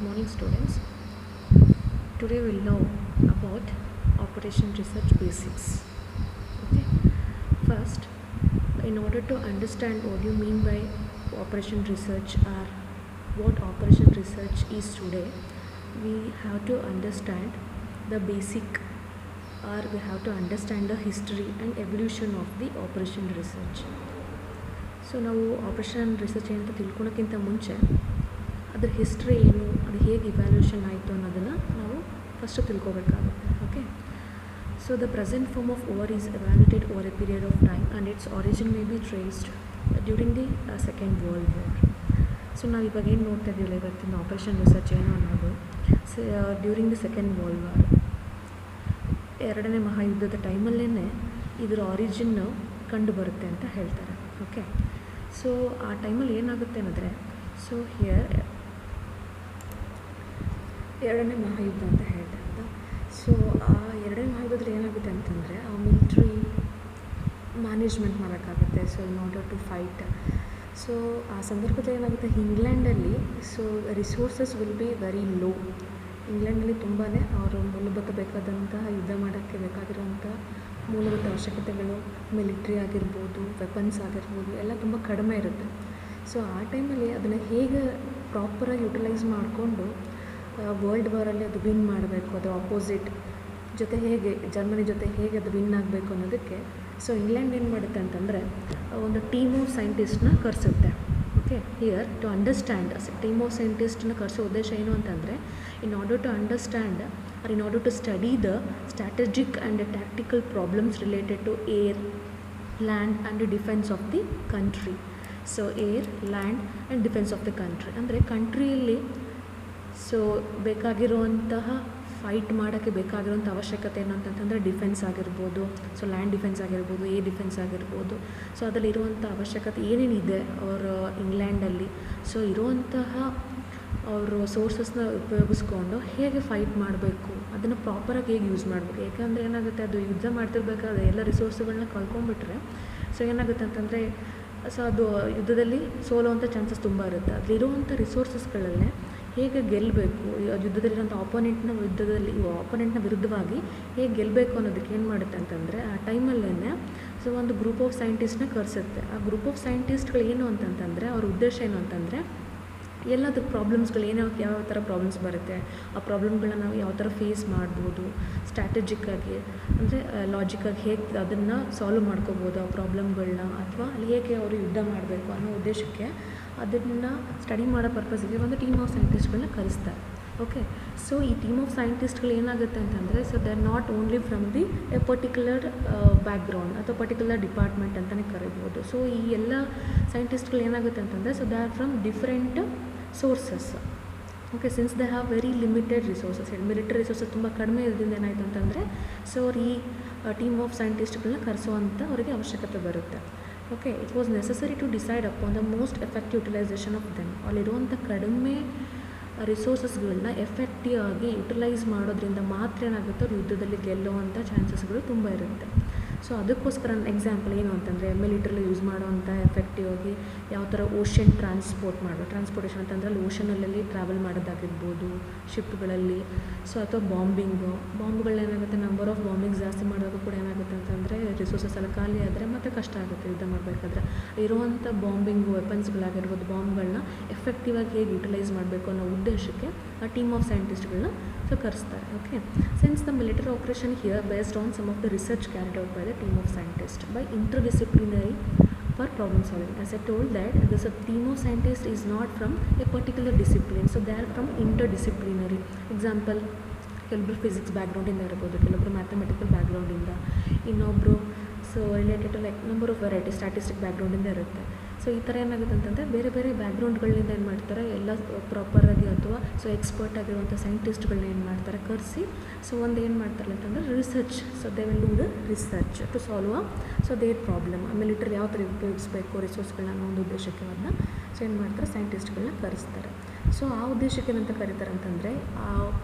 Good morning, students. Today we'll know about Operation Research basics. Okay. First, in order to understand what you mean by Operation Research or what Operation Research is today, we have to understand the basic, or we have to understand the history and evolution of the Operation Research. So ನಾವು operation research ಏನಂತ ತಿಳ್ಕೊಳಕ್ಕಿಂತ ಮುಂಚೆ ಅದರ history ಏನು, ಅದು ಹೇಗೆ evaluation ಆಯಿತು ಅನ್ನೋದನ್ನು ನಾವು ಫಸ್ಟು ತಿಳ್ಕೊಬೇಕಾಗುತ್ತೆ. Okay. So the present form of war is evaluated over a period of time and its origin may be traced during the second world war. So ನಾವು ಇವಾಗ ಏನು ನೋಡ್ತಾ ಇದ್ದೀವಲ್ಲ ಇವತ್ತಿನ ಆಪರೇಷನ್ ರಿಸರ್ಚ್ ಏನು ಅನ್ನೋದು during the second world war, ಎರಡನೇ ಮಹಾಯುದ್ಧದ ಟೈಮಲ್ಲೇ ಇದರ ಆರಿಜಿನ್ ಕಂಡು ಬರುತ್ತೆ ಅಂತ ಹೇಳ್ತಾರೆ. ಓಕೆ. ಸೊ ಆ ಟೈಮಲ್ಲಿ ಏನಾಗುತ್ತೆ ಅಂದರೆ, ಸೊ ಹಿಯರ್ ಎರಡನೇ ಮಹಾಯುದ್ಧ ಅಂತ ಹೇಳ್ತಾ ಇದ್ದ. ಸೊ ಆ ಎರಡನೇ ಮಹಾಯುದ್ಧದಲ್ಲಿ ಏನಾಗುತ್ತೆ ಅಂತಂದರೆ, ಆ ಮಿಲಿಟ್ರಿ ಮ್ಯಾನೇಜ್ಮೆಂಟ್ ಮಾಡೋಕ್ಕಾಗುತ್ತೆ. So in order to fight. So ಆ ಸಂದರ್ಭದಲ್ಲಿ ಏನಾಗುತ್ತೆ, ಇಂಗ್ಲೆಂಡಲ್ಲಿ so resources will be very low. ಇಂಗ್ಲೆಂಡಲ್ಲಿ ತುಂಬಾ ಅವರು ಮೂಲಭೂತ ಬೇಕಾದಂತಹ ಯುದ್ಧ ಮಾಡೋಕ್ಕೆ ಬೇಕಾಗಿರುವಂಥ ಮೂಲಭೂತ ಅವಶ್ಯಕತೆಗಳು, ಮಿಲಿಟ್ರಿ ಆಗಿರ್ಬೋದು, ವೆಪನ್ಸ್ ಆಗಿರ್ಬೋದು, ಎಲ್ಲ ತುಂಬ ಕಡಿಮೆ ಇರುತ್ತೆ. ಸೊ ಆ ಟೈಮಲ್ಲಿ ಅದನ್ನು ಹೇಗೆ ಪ್ರಾಪರಾಗಿ ಯುಟಿಲೈಸ್ ಮಾಡಿಕೊಂಡು ವರ್ಲ್ಡ್ ವಾರಲ್ಲಿ ಅದು ವಿನ್ ಮಾಡಬೇಕು, ಅದು ಆಪೋಸಿಟ್ ಜೊತೆ ಹೇಗೆ, ಜರ್ಮನಿ ಜೊತೆ ಹೇಗೆ ಅದು ವಿನ್ ಆಗಬೇಕು ಅನ್ನೋದಕ್ಕೆ ಸೊ ಇಂಗ್ಲೆಂಡ್ ಏನು ಮಾಡುತ್ತೆ ಅಂತಂದರೆ ಒಂದು ಟೀಮ್ ಆಫ್ ಸೈಂಟಿಸ್ಟ್ನ ಕರೆಸುತ್ತೆ. Okay. Here to understand team of ಸೈಂಟಿಸ್ಟ್ನ ಕರೆಸೋ ಉದ್ದೇಶ ಏನು ಅಂತಂದರೆ, in order to understand or in order to study the strategic and the tactical problems related to air, land and the defense of the country. So air, land and defense of the country ಅಂದರೆ ಕಂಟ್ರಿಯಲ್ಲಿ so ಬೇಕಾಗಿರುವಂತಹ fight ಮಾಡೋಕ್ಕೆ ಬೇಕಾಗಿರುವಂಥ ಅವಶ್ಯಕತೆ ಏನು ಅಂತಂತಂದರೆ defence ಆಗಿರ್ಬೋದು, so land defence ಆಗಿರ್ಬೋದು, air defence ಆಗಿರ್ಬೋದು. ಸೊ ಅದರಲ್ಲಿರುವಂಥ ಅವಶ್ಯಕತೆ ಏನೇನಿದೆ ಅವರು ಇಂಗ್ಲೆಂಡಲ್ಲಿ, ಸೊ ಇರುವಂತಹ ಅವರು ಸೋರ್ಸಸ್ನ ಉಪಯೋಗಿಸ್ಕೊಂಡು ಹೇಗೆ ಫೈಟ್ ಮಾಡಬೇಕು, ಅದನ್ನು ಪ್ರಾಪರಾಗಿ ಹೇಗೆ ಯೂಸ್ ಮಾಡಬೇಕು. ಯಾಕಂದರೆ ಏನಾಗುತ್ತೆ, ಅದು ಯುದ್ಧ ಮಾಡ್ತಿರ್ಬೇಕಾದ್ರೆ ಎಲ್ಲ ರಿಸೋರ್ಸ್ಗಳನ್ನ ಕಳ್ಕೊಂಡ್ಬಿಟ್ರೆ ಸೊ ಏನಾಗುತ್ತೆ ಅಂತಂದರೆ, ಸೊ ಅದು ಯುದ್ಧದಲ್ಲಿ ಸೋಲುವಂಥ ಚಾನ್ಸಸ್ ತುಂಬ ಇರುತ್ತೆ. ಅದರಲ್ಲಿರುವಂಥ ರಿಸೋರ್ಸಸ್ಗಳಲ್ಲೇ ಹೇಗೆ ಗೆಲ್ಲಬೇಕು, ಯುದ್ಧದಲ್ಲಿರೋಂಥ ಆಪೋನೆಂಟ್ನ ವಿರುದ್ಧವಾಗಿ ಹೇಗೆ ಗೆಲ್ಲಬೇಕು ಅನ್ನೋದಕ್ಕೆ ಏನು ಮಾಡುತ್ತೆ ಅಂತಂದರೆ, ಆ ಟೈಮಲ್ಲೇ ಸೊ ಒಂದು ಗ್ರೂಪ್ ಆಫ್ ಸೈಂಟಿಸ್ಟ್ನ ಕರೆಸುತ್ತೆ. ಆ ಗ್ರೂಪ್ ಆಫ್ ಸೈಂಟಿಸ್ಟ್ಗಳು ಏನು ಅಂತಂತಂದರೆ, ಅವ್ರ ಉದ್ದೇಶ ಏನು ಅಂತಂದರೆ, ಎಲ್ಲದ್ರ ಪ್ರಾಬ್ಲಮ್ಸ್ಗಳು ಯಾವ ಥರ ಪ್ರಾಬ್ಲಮ್ಸ್ ಬರುತ್ತೆ, ಆ ಪ್ರಾಬ್ಲಮ್ಗಳನ್ನ ನಾವು ಯಾವ ಥರ ಫೇಸ್ ಮಾಡ್ಬೋದು, ಸ್ಟ್ರಾಟಜಿಕ್ಕಾಗಿ ಅಂದರೆ ಲಾಜಿಕ್ಕಾಗಿ ಹೇಗೆ ಅದನ್ನು ಸಾಲ್ವ್ ಮಾಡ್ಕೋಬೋದು ಆ ಪ್ರಾಬ್ಲಮ್ಗಳನ್ನ, ಅಥವಾ ಅಲ್ಲಿ ಹೇಗೆ ಅವರು ಯುದ್ಧ ಮಾಡಬೇಕು ಅನ್ನೋ ಉದ್ದೇಶಕ್ಕೆ ಅದನ್ನು ಸ್ಟಡಿ ಮಾಡೋ ಪರ್ಪಸ್ಗೆ ಒಂದು ಟೀಮ್ ಆಫ್ ಸೈಂಟಿಸ್ಟ್ಗಳನ್ನ ಕರೆಸ್ತಾರೆ. ಓಕೆ. ಸೊ ಈ ಟೀಮ್ ಆಫ್ ಸೈಂಟಿಸ್ಟ್ಗಳು ಏನಾಗುತ್ತೆ ಅಂತಂದರೆ, so they are not only from the A particular background ಅಥವಾ ಪರ್ಟಿಕ್ಯುಲರ್ ಡಿಪಾರ್ಟ್ಮೆಂಟ್ ಅಂತಲೇ ಕರಿಬೋದು. ಸೊ ಈ ಎಲ್ಲ ಸೈಂಟಿಸ್ಟ್ಗಳು ಏನಾಗುತ್ತೆ ಅಂತಂದರೆ, so they are from different sources. Okay. Since they have very limited resources, military resources ತುಂಬ ಕಡಿಮೆ ಇರೋದ್ರಿಂದ ಏನಾಯಿತು ಅಂತಂದರೆ, ಸೊ ಅವ್ರು ಈ ಟೀಮ್ ಆಫ್ ಸೈಂಟಿಸ್ಟ್ಗಳನ್ನ ಕರೆಸುವಂಥ ಅವರಿಗೆ ಅವಶ್ಯಕತೆ ಬರುತ್ತೆ. Okay. It was necessary to decide upon the most effective utilization of them. ಅಲ್ಲಿರುವಂಥ ಕಡಿಮೆ ರಿಸೋರ್ಸಸ್ಗಳನ್ನ ಎಫೆಕ್ಟಿವ್ ಆಗಿ ಯುಟಿಲೈಸ್ ಮಾಡೋದ್ರಿಂದ ಮಾತ್ರ ಏನಾಗುತ್ತೆ, ಅವ್ರು ಯುದ್ಧದಲ್ಲಿ ಗೆಲ್ಲುವಂಥ ಚಾನ್ಸಸ್ಗಳು ತುಂಬ ಇರುತ್ತೆ. ಸೊ ಅದಕ್ಕೋಸ್ಕರ ಎಕ್ಸಾಂಪಲ್ ಏನು ಅಂತಂದರೆ, ಮಿಲಿಟ್ರಿಲಿ ಯೂಸ್ ಮಾಡೋವಂಥ ಎಫೆಕ್ಟಿವ್ ಆಗಿ ಯಾವ ಥರ ಓಷನ್ ಟ್ರಾನ್ಸ್ಪೋರ್ಟೇಷನ್ ಅಂತಂದರೆ ಅಲ್ಲಿ ಓಷನಲ್ಲಿ ಟ್ರಾವೆಲ್ ಮಾಡೋದಾಗಿರ್ಬೋದು, ಶಿಪ್ಗಳಲ್ಲಿ. ಸೊ ಅಥವಾ ಬಾಂಬ್ಗಳೇನಾಗುತ್ತೆ, ನಂಬರ್ ಆಫ್ ಬಾಂಬಿಂಗ್ ಜಾಸ್ತಿ ಮಾಡೋದು ಕೂಡ ಏನಾಗುತ್ತೆ ಅಂತಂದರೆ, ರಿಸೋರ್ಸಸ್ ಎಲ್ಲ ಖಾಲಿ ಆದರೆ ಮತ್ತೆ ಕಷ್ಟ ಆಗುತ್ತೆ ಯುದ್ಧ ಮಾಡಬೇಕಾದ್ರೆ. ಇರುವಂಥ ಬಾಂಬಿಂಗು ವೆಪನ್ಸ್ಗಳಾಗಿರ್ಬೋದು, ಬಾಂಬ್ಗಳನ್ನ ಎಫೆಕ್ಟಿವ್ ಆಗಿ ಹೇಗೆ ಯುಟಿಲೈಸ್ ಮಾಡಬೇಕು ಅನ್ನೋ ಉದ್ದೇಶಕ್ಕೆ ಆ ಟೀಮ್ ಆಫ್ ಸೈಂಟಿಸ್ಟ್ಗಳನ್ನ ಸೊ ಕರೆಸ್ತಾರೆ. Okay. Since the military operation here based on some of the research carried out by the team of scientists by interdisciplinary for problem solving. As I told that this team of scientists is not from a particular discipline, so they are from interdisciplinary. Example, ಕೆಲವೊಬ್ಬರು physics ಬ್ಯಾಕ್ಗ್ರೌಂಡಿಂದ ಇರ್ಬೋದು, ಕೆಲವೊಬ್ಬರು mathematical ಬ್ಯಾಕ್ಗ್ರೌಂಡಿಂದ, ಇನ್ನೊಬ್ಬರು so related to like number of variety statistic ಬ್ಯಾಕ್ಗ್ರೌಂಡಿಂದ ಇರುತ್ತೆ. So ಈ ಥರ ಏನಾಗುತ್ತೆ ಅಂತಂದರೆ, ಬೇರೆ ಬೇರೆ ಬ್ಯಾಕ್ಗ್ರೌಂಡ್ಗಳಿಂದ ಏನು ಮಾಡ್ತಾರೆ, ಎಲ್ಲ ಪ್ರಾಪರಾಗಿ ಅಥವಾ ಸೊ ಎಕ್ಸ್ಪರ್ಟ್ ಆಗಿರುವಂಥ ಸೈಂಟಿಸ್ಟ್ಗಳನ್ನ ಏನು ಮಾಡ್ತಾರೆ ಕರೆಸಿ, ಸೊ ಒಂದು ಏನು ಮಾಡ್ತಾರೆ ಅಂತಂದರೆ research. So they will do the research to solve so their problem. Military ಯಾವ ಥರ ಉಪಯೋಗಿಸ್ಬೇಕು ರಿಸೋರ್ಸ್ಗಳನ್ನ ಅನ್ನೋ ಒಂದು ಉದ್ದೇಶಕ್ಕೆ ಅವ್ರನ್ನ ಸೊ ಏನು ಮಾಡ್ತಾರೆ, ಸೈಂಟಿಸ್ಟ್ಗಳನ್ನ ಕರೆಸ್ತಾರೆ. ಸೊ ಆ ಉದ್ದೇಶಕ್ಕೆ ಏನಂತ ಕರೀತಾರೆ ಅಂತಂದರೆ, ಆ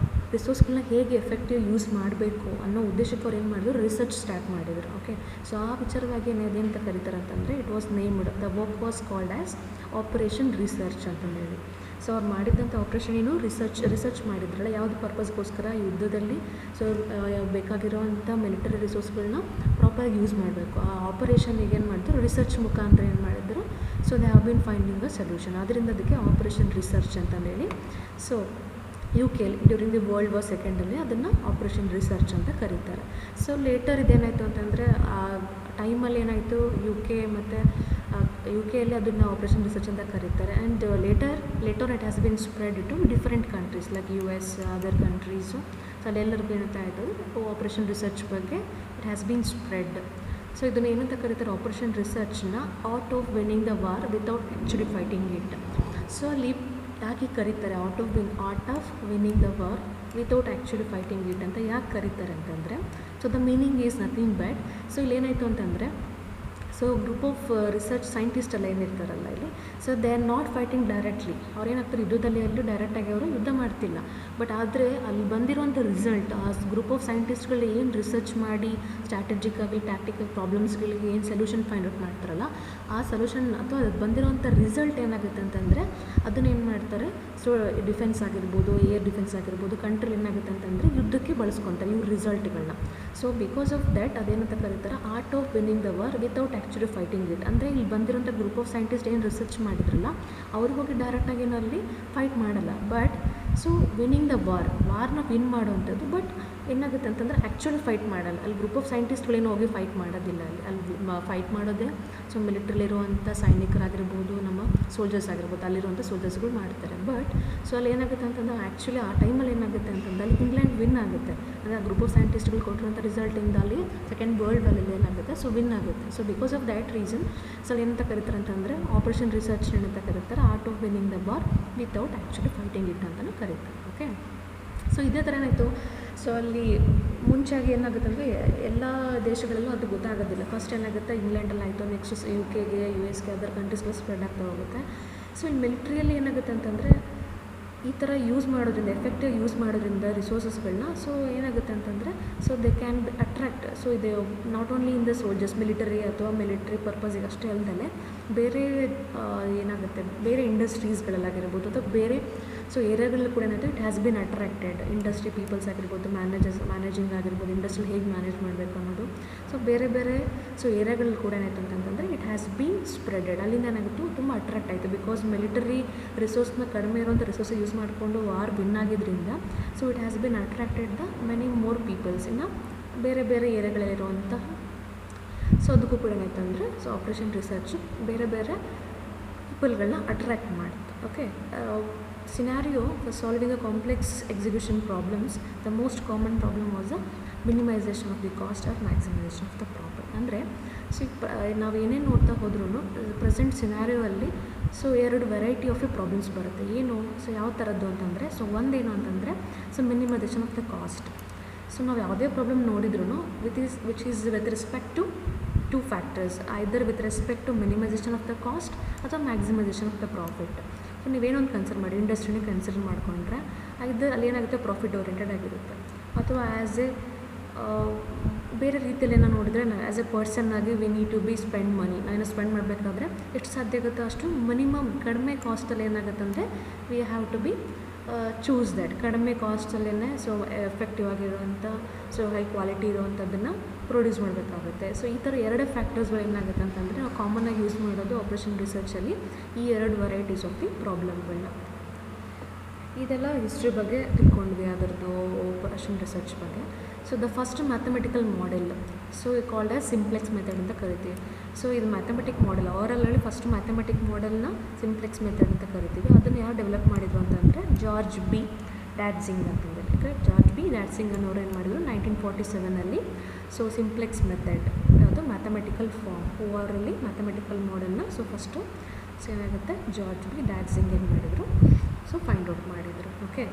ರಿಸೋರ್ಸ್ಗಳನ್ನ ಹೇಗೆ ಎಫೆಕ್ಟಿವ್ ಯೂಸ್ ಮಾಡಬೇಕು ಅನ್ನೋ ಉದ್ದೇಶಕ್ಕೆ ಅವ್ರು ಏನು ಮಾಡಿದ್ರು, ರಿಸರ್ಚ್ ಸ್ಟಾರ್ಟ್ ಮಾಡಿದರು. ಓಕೆ. ಸೊ ಆ ವಿಚಾರವಾಗಿ ಅದೇನಂತ ಕರೀತಾರೆ ಅಂತಂದರೆ, it was named, the work was called as operation research ಅಂತಂದೇಳಿ. ಸೊ ಅವ್ರು ಮಾಡಿದಂಥ ಆಪ್ರೇಷನ್ ಏನು ರಿಸರ್ಚ್ ಮಾಡಿದ್ರಲ್ಲ ಯಾವುದು ಪರ್ಪಸ್ಗೋಸ್ಕರ ಯುದ್ಧದಲ್ಲಿ ಸೊ ಬೇಕಾಗಿರೋವಂಥ ಮಿಲಿಟರಿ ರಿಸೋರ್ಸ್ಗಳನ್ನ ಪ್ರಾಪರಾಗಿ ಯೂಸ್ ಮಾಡಬೇಕು. ಆ ಆಪರೇಷನ್ಗೆ ಏನು ಮಾಡಿದ್ರು, ರಿಸರ್ಚ್ ಮುಖಾಂತರ ಏನು ಮಾಡಿದ್ರು, so they have been finding a solution. ಅದರಿಂದ ಅದಕ್ಕೆ ಆಪರೇಷನ್ ರಿಸರ್ಚ್ ಅಂತಂದೇಳಿ so UK during the world war ಸೆಕೆಂಡಲ್ಲಿ ಅದನ್ನು ಆಪ್ರೇಷನ್ ರಿಸರ್ಚ್ ಅಂತ ಕರೀತಾರೆ. ಸೊ ಲೇಟರ್ ಇದೇನಾಯಿತು ಅಂತಂದರೆ ಆ ಟೈಮಲ್ಲಿ ಏನಾಯಿತು, UK ಮತ್ತು UKಯಲ್ಲಿ ಅದನ್ನು ಆಪ್ರೇಷನ್ ರಿಸರ್ಚ್ ಅಂತ ಕರೀತಾರೆ. And later it has been spread to different countries like US other countries. So ಅಲ್ಲೆಲ್ಲರಿಗೂ ಏನಂತ ಆಯಿತು, ಆಪ್ರೇಷನ್ ರಿಸರ್ಚ್ ಬಗ್ಗೆ it has been spread. So ಇದನ್ನು ಏನಂತ ಕರೀತಾರೆ, ಆಪ್ರೇಷನ್ ರಿಸರ್ಚ್ನ art of winning the war without actually fighting it. So ಅಲ್ಲಿ ಯಾಕೆ ಕರೀತಾರೆ art of winning the war without actually fighting it ಅಂತ ಯಾಕೆ ಕರೀತಾರೆ ಅಂತಂದರೆ, so the meaning is nothing bad. So ಇಲ್ಲೇನಾಯಿತು ಅಂತಂದರೆ, so group of research scientist ಎಲ್ಲ ಏನಿರ್ತಾರಲ್ಲ ಇಲ್ಲಿ, so they are not fighting directly. ಅವ್ರೇನಾಗ್ತಾರೆ ಯುದ್ಧದಲ್ಲಿ ಎಲ್ಲೂ ಡೈರೆಕ್ಟಾಗಿ ಅವರು ಯುದ್ಧ ಮಾಡ್ತಿಲ್ಲ. ಬಟ್ ಆದರೆ ಅಲ್ಲಿ ಬಂದಿರುವಂಥ ರಿಸಲ್ಟ್, ಆ ಗ್ರೂಪ್ ಆಫ್ ಸೈಂಟಿಸ್ಟ್ಗಳು ಏನು ರಿಸರ್ಚ್ ಮಾಡಿ ಸ್ಟ್ರಾಟಜಿಕ್ಕಾಗಿ ಟ್ಯಾಕ್ಟಿಕಲ್ ಪ್ರಾಬ್ಲಮ್ಸ್ಗಳಿಗೆ ಏನು ಸೊಲ್ಯೂಷನ್ ಫೈಂಡ್ ಔಟ್ ಮಾಡ್ತಾರಲ್ಲ, ಆ ಸೊಲ್ಯೂಷನ್ ಅಥವಾ ಅದು ಬಂದಿರೋವಂಥ ರಿಸಲ್ಟ್ ಏನಾಗುತ್ತೆ ಅಂತಂದರೆ ಅದನ್ನೇನು ಮಾಡ್ತಾರೆ, ಸೊ ಡಿಫೆನ್ಸ್ ಆಗಿರ್ಬೋದು, ಏರ್ ಡಿಫೆನ್ಸ್ ಆಗಿರ್ಬೋದು, ಕಂಟ್ರಿ ಏನಾಗುತ್ತೆ ಅಂತಂದರೆ ಯುದ್ಧಕ್ಕೆ ಬಳಸ್ಕೊತಾರೆ ಇವ್ರ ರಿಸಲ್ಟ್ಗಳನ್ನ. ಸೊ ಬಿಕಾಸ್ ಆಫ್ ದ್ಯಾಟ್ ಅದೇನಂತ ಕರೀತಾರೆ art of winning the war without actually fighting it. ಅಂದರೆ ಇಲ್ಲಿ ಬಂದಿರೋಂಥ ಗ್ರೂಪ್ ಆಫ್ ಸೈಂಟಿಸ್ಟ್ ಏನು ರಿಸರ್ಚ್ ಮಾಡಿದ್ರಲ್ಲ ಅವ್ರಿಗೆ ಹೋಗಿ ಡೈರೆಕ್ಟಾಗಿ ಏನಲ್ಲಿ ಫೈಟ್ ಮಾಡಲ್ಲ. ಬಟ್ ಸೊ ವಿನ್ನಿಂಗ್ ದ ವಾರ್ನ ವಿನ್ ಮಾಡೋವಂಥದ್ದು. ಬಟ್ ಏನಾಗುತ್ತೆ ಅಂತಂದರೆ ಆ್ಯಕ್ಚುಲಿ ಫೈಟ್ ಮಾಡಲ್ಲ. ಅಲ್ಲಿ ಗ್ರೂಪ್ ಆಫ್ ಸೈಂಟಿಸ್ಟ್ಗಳೇನು ಹೋಗಿ ಫೈಟ್ ಮಾಡೋದಿಲ್ಲ. ಅಲ್ಲಿ ಫೈಟ್ ಮಾಡೋದೇ ಸೊ ಮಿಲಿಟ್ರಿಲಿರುವಂಥ ಸೈನಿಕರಾಗಿರ್ಬೋದು, ನಮ್ಮ ಸೋಲ್ಜರ್ಸ್ ಆಗಿರ್ಬೋದು, ಅಲ್ಲಿರುವಂಥ ಸೋಲ್ಜರ್ಸ್ಗಳು ಮಾಡ್ತಾರೆ. ಬಟ್ ಸೊ ಅಲ್ಲಿ ಏನಾಗುತ್ತೆ ಅಂತಂದರೆ ಆ್ಯಕ್ಚುಲಿ ಆ ಟೈಮಲ್ಲಿ ಏನಾಗುತ್ತೆ ಅಂತಂದರೆ ಅಲ್ಲಿ ಇಂಗ್ಲೆಂಡ್ ವಿನ್ ಆಗುತ್ತೆ. ಅಂದರೆ ಆ ಗ್ರೂಪ್ ಆಫ್ ಸೈಂಟಿಸ್ಟ್ಗಳು ಕೊಟ್ಟಿರೋಂಥ ರಿಸಲ್ಟಿಂದ ಅಲ್ಲಿ ಸೆಕೆಂಡ್ ವರ್ಲ್ಡ್ ವಾರಲ್ಲಿ ಏನಾಗುತ್ತೆ, ಸೊ ವಿನ್ ಆಗುತ್ತೆ. So because of that reason so ಅಲ್ಲಿ ಏನಂತ ಕರೀತಾರೆ ಅಂತಂದರೆ ಆಪರೇಷನ್ ರಿಸರ್ಚ್ ಏನಂತ ಕರೀತಾರೆ art of winning the war without actually fighting it ಅಂತಲೂ ಕರೀತಾರೆ. ಓಕೆ, ಸೊ ಇದೇ ಥರ ಏನಾಯಿತು, ಸೊ ಅಲ್ಲಿ ಮುಂಚೆಯಾಗಿ ಏನಾಗುತ್ತೆ ಅಂದರೆ ಎಲ್ಲ ದೇಶಗಳಲ್ಲೂ ಅದು ಗೊತ್ತಾಗೋದಿಲ್ಲ. ಫಸ್ಟ್ ಏನಾಗುತ್ತೆ ಇಂಗ್ಲೆಂಡಲ್ಲಿ ಆಯಿತು, ನೆಕ್ಸ್ಟ್ UKಗೆ, USಗೆ, ಅದರ್ ಕಂಟ್ರೀಸ್ಗೆ ಸ್ಪ್ರೆಡ್ ಆಗ್ತಾ ಹೋಗುತ್ತೆ. ಸೊ ಇಲ್ಲಿ ಮಿಲಿಟ್ರಿಯಲ್ಲಿ ಏನಾಗುತ್ತೆ ಅಂತಂದರೆ ಈ ಥರ ಯೂಸ್ ಮಾಡೋದ್ರಿಂದ, ಎಫೆಕ್ಟಿವ್ ಯೂಸ್ ಮಾಡೋದ್ರಿಂದ ರಿಸೋರ್ಸಸ್ಗಳನ್ನ, ಸೊ ಏನಾಗುತ್ತೆ ಅಂತಂದರೆ so they can attract. So ಇದು not only in the soldiers military ಅಥವಾ ಮಿಲಿಟ್ರಿ ಪರ್ಪಸಿಗೆ ಅಷ್ಟೇ ಅಲ್ಲದೆ ಬೇರೆ ಏನಾಗುತ್ತೆ ಬೇರೆ ಇಂಡಸ್ಟ್ರೀಸ್ಗಳಲ್ಲಾಗಿರ್ಬೋದು ಅಥವಾ ಬೇರೆ ಸೊ ಏರಿಯಾಗಳಲ್ಲಿ ಕೂಡ ಏನಾಯಿತು it has been attracted. Industry peoples ಆಗಿರ್ಬೋದು, ಮ್ಯಾನೇಜಿಂಗ್ ಆಗಿರ್ಬೋದು, ಇಂಡಸ್ಟ್ರಿ ಹೇಗೆ ಮ್ಯಾನೇಜ್ ಮಾಡಬೇಕು ಅನ್ನೋದು. ಸೊ ಬೇರೆ ಸೊ ಏರಿಯಾಗಳಲ್ಲಿ ಕೂಡ ಏನಾಯಿತು ಅಂತಂದರೆ ಇಟ್ ಹ್ಯಾಸ್ ಬೀನ್ ಸ್ಪ್ರೆಡೆಡ್. ಅಲ್ಲಿಂದ ಏನಾಗಿತ್ತು ತುಂಬ ಅಟ್ರಾಕ್ಟ್ ಆಯಿತು. ಬಿಕಾಸ್ ಮಿಲಿಟರಿ ರಿಸೋರ್ಸ್ನ ಕಡಿಮೆ ಇರುವಂಥ ರಿಸೋರ್ಸ್ ಯೂಸ್ ಮಾಡಿಕೊಂಡು ವಾರ್ ವಿನ್ ಆಗಿದ್ದರಿಂದ so it has been attracted the many more peoples ಇನ್ನು ಬೇರೆ ಏರಿಯಾಗಳಲ್ಲಿರುವಂತಹ. ಸೊ ಅದಕ್ಕೂ ಕೂಡ ಏನಾಯಿತು ಅಂದರೆ ಸೊ ಆಪ್ರೇಷನ್ ರಿಸರ್ಚ್ ಬೇರೆ ಪೀಪಲ್ಗಳನ್ನ ಅಟ್ರ್ಯಾಕ್ಟ್ ಮಾಡಿತ್ತು. Okay, scenario for solving a complex execution problems, the most common problem was a minimization of the cost or maximization of the profit. ಅಂದರೆ so ನಾವು ಏನೇನು ನೋಡ್ತಾ ಹೋದ್ರೂ ಪ್ರೆಸೆಂಟ್ ಸಿನಾರಿಯೋ ಅಲ್ಲಿ ಸೊ ಎರಡು variety of problems ಬರುತ್ತೆ. ಏನು ಸೊ ಯಾವ ಥರದ್ದು ಅಂತಂದರೆ ಸೊ ಒಂದೇನು ಅಂತಂದರೆ so minimization of the cost. So ನಾವು ಯಾವುದೇ ಪ್ರಾಬ್ಲಮ್ ನೋಡಿದ್ರೂ which is with respect to two factors, either with respect to minimization of the cost ಅಥವಾ maximization of the profit. So ನೀವೇನೊಂದು ಕನ್ಸಿಡರ್ ಮಾಡಿ, ಇಂಡಸ್ಟ್ರಿನೇ ಕನ್ಸಿಡರ್ ಮಾಡಿಕೊಂಡ್ರೆ ಅಲ್ಲಿ ಏನಾಗುತ್ತೆ ಪ್ರಾಫಿಟ್ ಓರಿಯೆಂಟೆಡ್ ಆಗಿರುತ್ತೆ. ಅಥವಾ ಆ್ಯಸ್ ಎ ಬೇರೆ ರೀತಿಯಲ್ಲಿ ಏನೋ ನೋಡಿದರೆ ಆ್ಯಸ್ ಎ ಪರ್ಸನ್ ಆಗಿ we need to be spend money. ನಾವೇನೋ ಸ್ಪೆಂಡ್ ಮಾಡಬೇಕಾದ್ರೆ ಎಷ್ಟು ಸಾಧ್ಯ ಆಗುತ್ತೋ ಅಷ್ಟು ಮಿನಿಮಮ್ ಕಡಿಮೆ ಕಾಸ್ಟಲ್ಲಿ ಏನಾಗುತ್ತೆ ಅಂದರೆ we have to be choose that. ಕಡಿಮೆ ಕಾಸ್ಟಲ್ಲೇ ಸೊ ಎಫೆಕ್ಟಿವ್ ಆಗಿರುವಂಥ ಸೊ ಹೈ ಕ್ವಾಲಿಟಿ ಇರುವಂಥದ್ದನ್ನು ಪ್ರೊಡ್ಯೂಸ್ ಮಾಡಬೇಕಾಗುತ್ತೆ. ಸೊ ಈ ಥರ ಎರಡೇ ಫ್ಯಾಕ್ಟರ್ಸ್ಗಳು ಏನಾಗುತ್ತೆ ಅಂತಂದರೆ ನಾವು ಕಾಮನ್ನಾಗಿ ಯೂಸ್ ಮಾಡೋದು ಆಪ್ರೇಷನ್ ರಿಸರ್ಚಲ್ಲಿ ಈ ಎರಡು ವೆರೈಟೀಸ್ ಆಫ್ ದಿ ಪ್ರಾಬ್ಲಮ್ಗಳನ್ನ. ಇದೆಲ್ಲ ಹಿಸ್ಟ್ರಿ ಬಗ್ಗೆ ತಿಳ್ಕೊಂಡ್ವಿ ಅದರದ್ದು ಆಪ್ರೇಷನ್ ರಿಸರ್ಚ್ ಬಗ್ಗೆ. So the first mathematical model so called as simplex method ಅಂತ ಕರಿತೀವಿ. ಸೊ ಇದು ಮ್ಯಾಥಮೆಟಿಕ್ ಮಾಡೆಲ್, ಅವರಲ್ಲಿ ಫಸ್ಟ್ ಮ್ಯಾಥಮೆಟಿಕ್ ಮಾಡೆಲ್ನ ಸಿಂಪ್ಲೆಕ್ಸ್ ಮೆಥಡ್ ಅಂತ ಕರಿತೀವಿ. ಅದನ್ನು ಯಾರು ಡೆವಲಪ್ ಮಾಡಿದ್ರು ಅಂತಂದರೆ ಜಾರ್ಜ್ ಬಿ ಡ್ಯಾಟ್ಸಿಂಗ್ ಅಂತಂದರೆ. ಜಾರ್ಜ್ ಬಿ ಡ್ಯಾಟ್ಸಿಂಗ್ ಅನ್ನೋರು ಏನು ಮಾಡಿದ್ರು 1947 ಸೊ ಸಿಂಪ್ಲೆಕ್ಸ್ ಮೆಥಡ್ ಅದು ಮ್ಯಾಥಮೆಟಿಕಲ್ ಫಾರ್ಮ್ ಓವರಲ್ಲಿ ಮ್ಯಾಥಮೆಟಿಕಲ್ ಮಾಡೆಲ್ನ ಸೊ ಫಸ್ಟು ಸೊ ಏನಾಗುತ್ತೆ ಜಾರ್ಜ್ ಬಿ ಡ್ಯಾಟ್ಸಿಂಗ್ ಏನು ಮಾಡಿದರು ಸೊ ಫೈಂಡ್ ಔಟ್ ಮಾಡಿದರು. ಓಕೆ,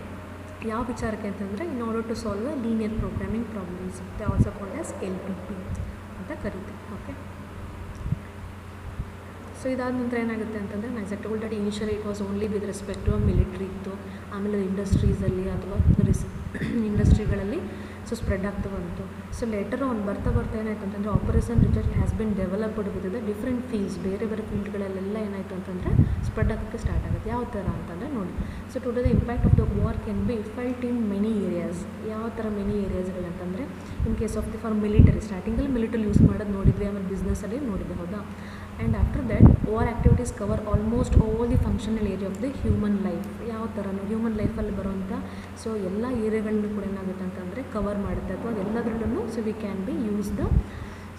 ಯಾವ ವಿಚಾರಕ್ಕೆ ಅಂತಂದರೆ in order to solve linear programming problems they also called as LPP ಅಂತ ಕರಿತೀವಿ. ಓಕೆ, ಸೊ ಇದಾದ ನಂತರ ಏನಾಗುತ್ತೆ ಅಂತಂದರೆ ನಾನು exact told that initially it was only with respect to military ಇತ್ತು. ಆಮೇಲೆ ಇಂಡಸ್ಟ್ರೀಸಲ್ಲಿ ಅಥವಾ ಇಂಡಸ್ಟ್ರಿಗಳಲ್ಲಿ ಸೊ ಸ್ಪ್ರೆಡ್ ಆಗ್ತಾ ಬಂತು. ಸೊ ಲೇಟರ್ ಆನ್ ಬರ್ತಾ ಏನಾಯಿತು ಅಂತಂದರೆ operation research has been developed with the different fields, ಬೇರೆ ಫೀಲ್ಡ್ಗಳಲ್ಲೆಲ್ಲ ಏನಾಯಿತು ಅಂತಂದರೆ ಸ್ಪ್ರೆಡ್ ಆಗೋಕ್ಕೆ ಸ್ಟಾರ್ಟ್ ಆಗುತ್ತೆ. ಯಾವ ಥರ ಅಂತಂದರೆ ನೋಡಿ, so today the impact of the OR can be felt in many areas. ಯಾವ ಥರ ಮೆನಿ ಏರಿಯಾಸ್ಗಳಂತಂದರೆ in case of for military, ಸ್ಟಾರ್ಟಿಂಗಲ್ಲಿ ಮಿಲಿಟರಿ ಯೂಸ್ ಮಾಡೋದು ನೋಡಿದ್ವಿ, ಆಮೇಲೆ ಬಿಸ್ನೆಸ್ಸಲ್ಲಿ ನೋಡಿದ್ವಿ, ಹೌದಾ. And after that OR activities cover almost all the functional area of the human life. ಯಾವ ಥರನೂ ಹ್ಯೂಮನ್ ಲೈಫಲ್ಲಿ ಬರುವಂಥ ಸೊ ಎಲ್ಲ ಏರಿಯಾಗಳನ್ನೂ ಕೂಡ ಏನಾಗುತ್ತೆ ಅಂತಂದರೆ ಕವರ್ ಮಾಡುತ್ತೆ, ಅಥವಾ ಎಲ್ಲದರಲ್ಲೂ so we can be use the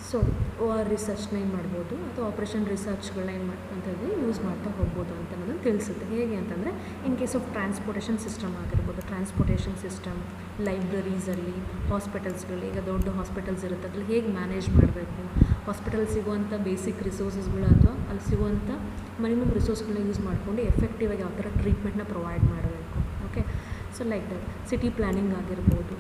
so OR ರಿಸರ್ಚ್ನ ಏನು ಮಾಡ್ಬೋದು, ಅಥವಾ ಆಪ್ರೇಷನ್ ರಿಸರ್ಚ್ಗಳನ್ನ ಏನು ಅಂತಂದರೆ ಯೂಸ್ ಮಾಡ್ತಾ ಹೋಗ್ಬೋದು ಅಂತ ಅನ್ನೋದನ್ನು ತಿಳಿಸುತ್ತೆ. ಹೇಗೆ ಅಂತಂದರೆ ಇನ್ ಕೇಸ್ ಆಫ್ ಟ್ರಾನ್ಸ್ಪೋರ್ಟೇಷನ್ ಸಿಸ್ಟಮ್ ಆಗಿರ್ಬೋದು, ಟ್ರಾನ್ಸ್ಪೋರ್ಟೇಷನ್ ಸಿಸ್ಟಮ್, ಲೈಬ್ರರೀಸಲ್ಲಿ, ಹಾಸ್ಪಿಟಲ್ಸ್ಗಳಲ್ಲಿ, ಈಗ ದೊಡ್ಡ ಹಾಸ್ಪಿಟಲ್ಸ್ ಇರುತ್ತೆ ಅದ್ರಲ್ಲಿ ಹೇಗೆ ಮ್ಯಾನೇಜ್ ಮಾಡಬೇಕು, ಹಾಸ್ಪಿಟಲ್ ಸಿಗುವಂಥ ಬೇಸಿಕ್ ರಿಸೋರ್ಸಸ್ಗಳು ಅಥವಾ ಅಲ್ಲಿ ಸಿಗುವಂಥ ಮಿನಿಮಮ್ ರಿಸೋರ್ಸ್ಗಳನ್ನ ಯೂಸ್ ಮಾಡಿಕೊಂಡು ಎಫೆಕ್ಟಿವ್ ಆಗಿ ಯಾವ ಥರ ಟ್ರೀಟ್ಮೆಂಟ್ನ ಪ್ರೊವೈಡ್ ಮಾಡಬೇಕು. Okay, so like that city planning ಆಗಿರ್ಬೋದು,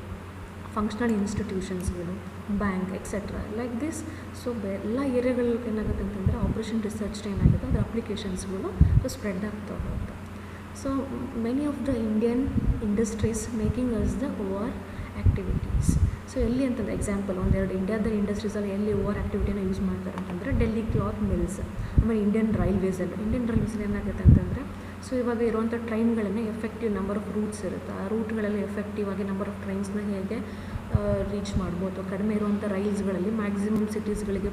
ಫಂಕ್ಷನಲ್ ಇನ್ಸ್ಟಿಟ್ಯೂಷನ್ಸ್ಗಳು, bank etcetera like this. So ಎಲ್ಲ ಏರಿಯಾಗಳು ಏನಾಗುತ್ತೆ ಅಂತಂದರೆ ಆಪ್ರೇಷನ್ ರಿಸರ್ಚ್ ಏನಾಗುತ್ತೆ ಅದರ ಅಪ್ಲಿಕೇಶನ್ಸ್ಗಳು ಸ್ಪ್ರೆಡ್ ಆಗ್ತಾ ಹೋಗುತ್ತೆ. So many of the Indian industries making us the war activities. So ಎಲ್ಲಿ ಅಂತಂದರೆ ಎಕ್ಸಾಂಪಲ್ ಒಂದೆರಡು ಇಂಡಿಯಾದ ಇಂಡಸ್ಟ್ರೀಸಲ್ಲಿ ಎಲ್ಲಿ ವಾರ್ ಆ್ಯಕ್ಟಿವಿಟಿನ ಯೂಸ್ ಮಾಡ್ತಾರೆ ಅಂತಂದರೆ ಡೆಲ್ಲಿ ಕ್ಲಾತ್ ಮಿಲ್ಸ್, ಆಮೇಲೆ ಇಂಡಿಯನ್ ರೈಲ್ವೇಸಲ್ಲಿ ಏನಾಗುತ್ತೆ ಅಂತಂದರೆ ಸೊ ಇವಾಗ ಇರುವಂಥ ಟ್ರೈನ್ಗಳನ್ನು ಎಫೆಕ್ಟಿವ್ ನಂಬರ್ ಆಫ್ ರೂಟ್ಸ್ ಇರುತ್ತೆ, ಆ ರೂಟ್ಗಳಲ್ಲಿ ಎಫೆಕ್ಟಿವ್ ಆಗಿ ನಂಬರ್ ಆಫ್ ಟ್ರೈನ್ಸ್ನ ಹೇಗೆ ರೀಚ್ ಮಾಡ್ಬೋದು, ಕಡಿಮೆ ಇರುವಂಥ ರೈಲ್ಸ್ಗಳಲ್ಲಿ ಮ್ಯಾಕ್ಸಿಮಮ್ ಸಿಟೀಸ್ಗಳಿಗೆ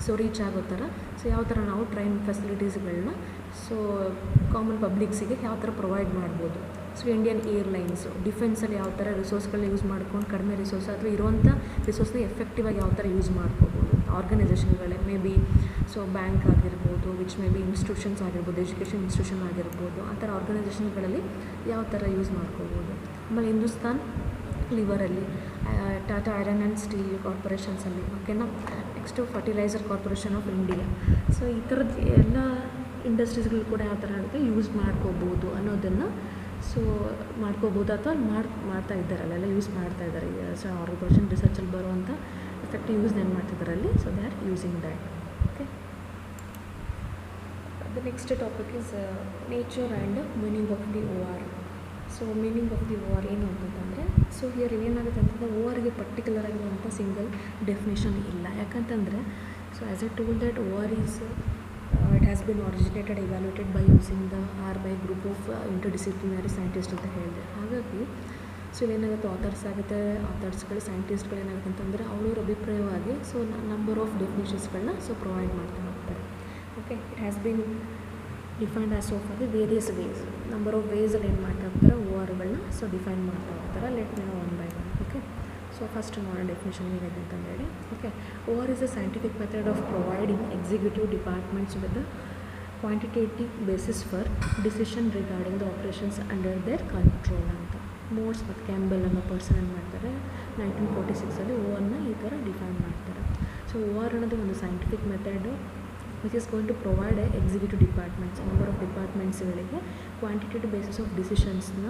ಸೊ ರೀಚ್ ಆಗೋ ಥರ ಸೊ ಯಾವ ಥರ ನಾವು ಟ್ರೈನ್ ಫೆಸಿಲಿಟೀಸ್ಗಳನ್ನ ಸೊ ಕಾಮನ್ ಪಬ್ಲಿಕ್ಸಿಗೆ ಯಾವ ಥರ ಪ್ರೊವೈಡ್ ಮಾಡ್ಬೋದು. ಸೊ ಇಂಡಿಯನ್ ಏರ್ಲೈನ್ಸು ಡಿಫೆನ್ಸಲ್ಲಿ ಯಾವ ಥರ ರಿಸೋರ್ಸ್ಗಳನ್ನ ಯೂಸ್ ಮಾಡ್ಕೊಂಡು ಕಡಿಮೆ ರಿಸೋರ್ಸ್ ಅಥವಾ ಇರುವಂಥ ರಿಸೋರ್ಸ್ನ ಎಫೆಕ್ಟಿವಾಗಿ ಯಾವ ಥರ ಯೂಸ್ ಮಾಡ್ಕೋಬೋದು. ಆರ್ಗನೈಸೇಷನ್ಗಳೇ ಮೇ ಬಿ ಸೊ ಬ್ಯಾಂಕ್ ಆಗಿರ್ಬೋದು, ವಿಚ್ ಮೇ ಬಿ ಇನ್ಸ್ಟಿಟ್ಯೂಷನ್ಸ್ ಆಗಿರ್ಬೋದು, ಎಜುಕೇಷನ್ ಇನ್ಸ್ಟಿಟ್ಯೂಷನ್ ಆಗಿರ್ಬೋದು, ಆ ಥರ ಆರ್ಗನೈಸೇಷನ್ಗಳಲ್ಲಿ ಯಾವ ಥರ ಯೂಸ್ ಮಾಡ್ಕೋಬೋದು. ಆಮೇಲೆ ಹಿಂದೂಸ್ತಾನ್ ಲಿವರಲ್ಲಿ, ಟಾಟಾ ಐರನ್ ಆ್ಯಂಡ್ ಸ್ಟೀಲ್ ಕಾರ್ಪೊರೇಷನ್ಸಲ್ಲಿ, ಓಕೆನಾ. Next fertilizer corporation of India. So ಈ ಥರದ್ದು ಎಲ್ಲ ಇಂಡಸ್ಟ್ರೀಸ್ಗಳು ಕೂಡ ಯಾವ ಥರ ಆಗುತ್ತೆ ಯೂಸ್ ಮಾಡ್ಕೋಬೋದು ಅನ್ನೋದನ್ನು ಸೊ ಮಾಡ್ಕೋಬೋದು, ಅಥವಾ ಮಾಡ್ತಾ ಇದ್ದಾರೆ ಅಲ್ಲೆಲ್ಲ ಯೂಸ್ ಮಾಡ್ತಾ ಇದ್ದಾರೆ. ಸೊ ಆರ್ಗನೈಸೇಷನ್ ರಿಸರ್ಚಲ್ಲಿ ಬರುವಂಥ ಎಫೆಕ್ಟಿವ್ ಯೂಸ್ನ ಏನು ಮಾಡ್ತಿದ್ದಾರೆ ಅಲ್ಲಿ. So they are using that. Okay, the next topic is nature and meaning of the war. So meaning of the war ಏನು ಅಂತಂದರೆ ಸೊ ಹಿಯರ್ ಏನಾಗುತ್ತೆ ಅಂತಂದರೆ ವಾರ್ಗೆ ಪರ್ಟಿಕ್ಯುಲರ್ ಆಗಿರುವಂಥ ಸಿಂಗಲ್ ಡೆಫಿನೇಷನ್ ಇಲ್ಲ. ಯಾಕಂತಂದರೆ so as A told that war is it has been originated, evaluated by using the by group of interdisciplinary scientists ಅಂತ ಹೇಳಿದೆ. ಹಾಗಾಗಿ ಸೊ ಇಲ್ಲೇನಾಗುತ್ತೆ ಆಥರ್ಸ್ಗಳು ಸೈಂಟಿಸ್ಟ್ಗಳು ಏನಾಗುತ್ತೆ ಅಂತಂದರೆ ಅವ್ರವ್ರ ಅಭಿಪ್ರಾಯವಾಗಿ ಸೊ ನಂಬರ್ ಆಫ್ ಡೆಫಿನೇಷನ್ಸ್ಗಳನ್ನ ಸೊ ಪ್ರೊವೈಡ್ ಮಾಡ್ತಾ ಹೋಗ್ತಾರೆ. Okay, it has been defined as of ಅದು ವೇರಿಯಸ್ ವೇಸ್, ನಂಬರ್ ಆಫ್ ವೇಸಲ್ಲಿ ಏನು ಮಾಡ್ತಾ ಹೋಗ್ತಾರೆ ವಾರ್ಗಳನ್ನ ಸೊ ಡಿಫೈನ್ ಮಾಡ್ತಾ ಹೋಗ್ತಾರೆ. Let me know one by one. Okay, so first ನೋಡೋಣ ಡೆಫಿನೇಷನ್ ಏನಿದೆ ಅಂತಂದೇಳಿ. Okay, OR is a scientific method of providing executive departments with quantitative basis for decision regarding the operations under their control ಅಂತ. Morse ಮತ್ತು Campbell ಅನ್ನೋ person ಏನು ಮಾಡ್ತಾರೆ 1946 ವಾರ್ನ ಈ ಥರ ಡಿಫೈನ್ ಮಾಡ್ತಾರೆ. ಸೊ ವಾರ್ ಅನ್ನೋದು ಒಂದು scientific method which is going to provide executive departments, number of ಡಿಪಾರ್ಟ್ಮೆಂಟ್ಸ್ಗಳಿಗೆ ಕ್ವಾಂಟಿಟೇಟಿವ್ ಬೇಸಿಸ್ ಆಫ್ ಡಿಸಿಷನ್ಸ್ನ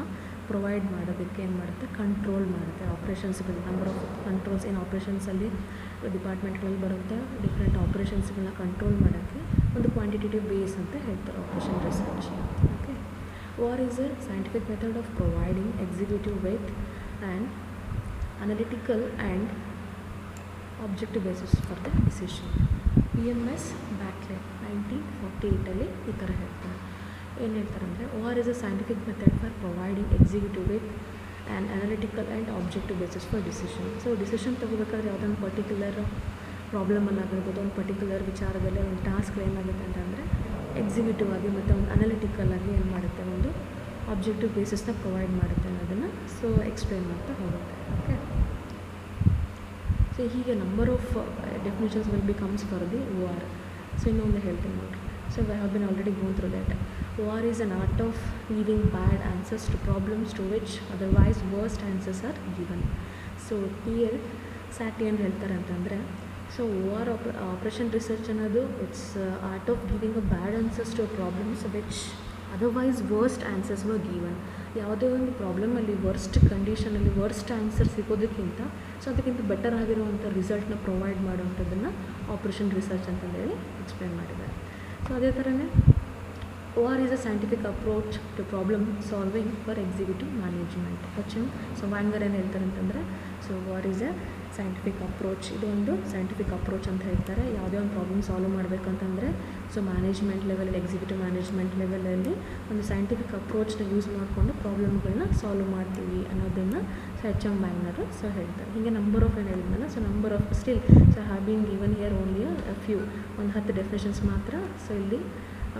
ಪ್ರೊವೈಡ್ ಮಾಡೋದಕ್ಕೆ ಏನು ಮಾಡುತ್ತೆ, ಕಂಟ್ರೋಲ್ ಮಾಡುತ್ತೆ. ಆಪ್ರೇಷನ್ಸ್ಗಳು ನಂಬರ್ ಆಫ್ ಕಂಟ್ರೋಲ್ಸ್ ಏನು ಆಪ್ರೇಷನ್ಸಲ್ಲಿ ಡಿಪಾರ್ಟ್ಮೆಂಟ್ಗಳಲ್ಲಿ ಬರುತ್ತೆ, ಡಿಫ್ರೆಂಟ್ ಆಪ್ರೇಷನ್ಸ್ಗಳನ್ನ ಕಂಟ್ರೋಲ್ ಮಾಡೋಕ್ಕೆ ಒಂದು ಕ್ವಾಂಟಿಟೇಟಿವ್ ಬೇಸ್ ಅಂತ ಹೇಳ್ತಾರೆ operation research. Okay, OR is a scientific method of providing executive with and analytical and objective basis for the decision. PMS Blackett 1948 ಈ ಥರ ಹೇಳ್ತಾರೆ. ಏನು ಹೇಳ್ತಾರೆ ಅಂದರೆ OR is a scientific method for providing executive with and analytical and objective basis for decision. So decision ತೊಗೋಬೇಕಾದ್ರೆ ಯಾವುದೊಂದು particular ಪ್ರಾಬ್ಲಮಲ್ಲಿ ಆಗಿರ್ಬೋದು, ಒಂದು ಪರ್ಟಿಕ್ಯುಲರ್ ವಿಚಾರದಲ್ಲಿ ಒಂದು ಟಾಸ್ಕ್ ಏನಾಗುತ್ತೆ ಅಂತಂದರೆ ಎಕ್ಸಿಕ್ಯೂಟಿವ್ ಆಗಿ ಮತ್ತು ಒಂದು ಅನಲಿಟಿಕಲ್ ಆಗಿ ಏನು ಮಾಡುತ್ತೆ, ಒಂದು ಆಬ್ಜೆಕ್ಟಿವ್ ಬೇಸಿಸ್ನ ಪ್ರೊವೈಡ್ ಮಾಡುತ್ತೆ ಅನ್ನೋದನ್ನು ಸೊ ಎಕ್ಸ್ಪ್ಲೇನ್ ಮಾಡ್ತಾ ಹೋಗುತ್ತೆ. ಓಕೆ, ಸೊ ಹೀಗೆ number of definitions will be comes for the war. So ಇನ್ನೊಂದು ಹೇಳ್ತೀನಿ ನೋಡಿರಿ. So I have been already gone through that. War is an art of giving bad answers to problems to which otherwise worst answers are given. So here SAT ಏನು ಹೇಳ್ತಾರೆ ಅಂತಂದರೆ so war operation research ಅನ್ನೋದು it's art of giving a bad answers to problems which otherwise worst answers were given. ಯಾವುದೇ ಒಂದು ಪ್ರಾಬ್ಲಮಲ್ಲಿ worst ಕಂಡೀಷನಲ್ಲಿ worst answer ಸಿಗೋದಕ್ಕಿಂತ so ಅದಕ್ಕಿಂತ ಬೆಟರ್ ಆಗಿರುವಂಥ ರಿಸಲ್ಟ್ನ ಪ್ರೊವೈಡ್ ಮಾಡುವಂಥದ್ದನ್ನು ಆಪ್ರೇಷನ್ ರಿಸರ್ಚ್ ಅಂತಂದೇಳಿ ಎಕ್ಸ್ಪ್ಲೇನ್ ಮಾಡಿದ್ದಾರೆ. ಸೊ ಅದೇ ಥರನೇ OR is a scientific approach to problem solving for executive management. So ವ್ಯಾಂಗರ್ ಏನು ಹೇಳ್ತಾರೆ ಅಂತಂದರೆ, so OR is a scientific approach. ಇದು ಒಂದು ಸೈಂಟಿಫಿಕ್ ಅಪ್ರೋಚ್ ಅಂತ ಹೇಳ್ತಾರೆ. ಯಾವುದೇ ಒಂದು ಪ್ರಾಬ್ಲಮ್ ಸಾಲ್ವ್ ಮಾಡಬೇಕಂತಂದರೆ ಸೊ ಮ್ಯಾನೇಜ್ಮೆಂಟ್ ಲೆವೆಲಲ್ಲಿ, ಎಕ್ಸಿಕ್ಯೂಟಿವ್ ಮ್ಯಾನೇಜ್ಮೆಂಟ್ ಲೆವೆಲಲ್ಲಿ ಒಂದು ಸೈಂಟಿಫಿಕ್ ಅಪ್ರೋಚ್ನ ಯೂಸ್ ಮಾಡಿಕೊಂಡು ಪ್ರಾಬ್ಲಮ್ಗಳನ್ನ ಸಾಲ್ವ್ ಮಾಡ್ತೀವಿ ಅನ್ನೋದನ್ನು HM ವ್ಯಾಂಗರ್ ಸೊ ಹೇಳ್ತಾರೆ. ಹೀಗೆ ನಂಬರ್ ಆಫ್ ಏನು ಹೇಳಿದ್ನಲ್ಲ, so number of still so have been given here only a few, ಒಂದು 10 ಡೆಫಿನೇಷನ್ಸ್ ಮಾತ್ರ ಸೊ ಇಲ್ಲಿ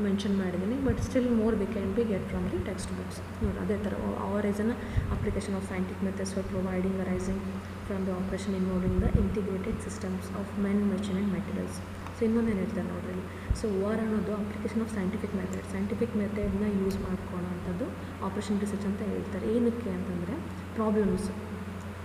ಮೆನ್ಷನ್ ಮಾಡಿದ್ದೀನಿ. But still more we can be get from the text books. ನೋಡಿ ಅದೇ ಥರ OR is an application of scientific methods for providing arising from the operation involving the integrated systems of men, machine and materials. So ಇನ್ನೊಂದೇನು ಹೇಳ್ತಾರೆ ನೋಡ್ರಿ. So OR ಅನ್ನೋದು application of scientific ಮೆಥಡ್ನ use ಮಾಡ್ಕೊಳ್ಳೋ ಅಂಥದ್ದು operation research ಅಂತ ಹೇಳ್ತಾರೆ. ಏನಕ್ಕೆ ಅಂತಂದರೆ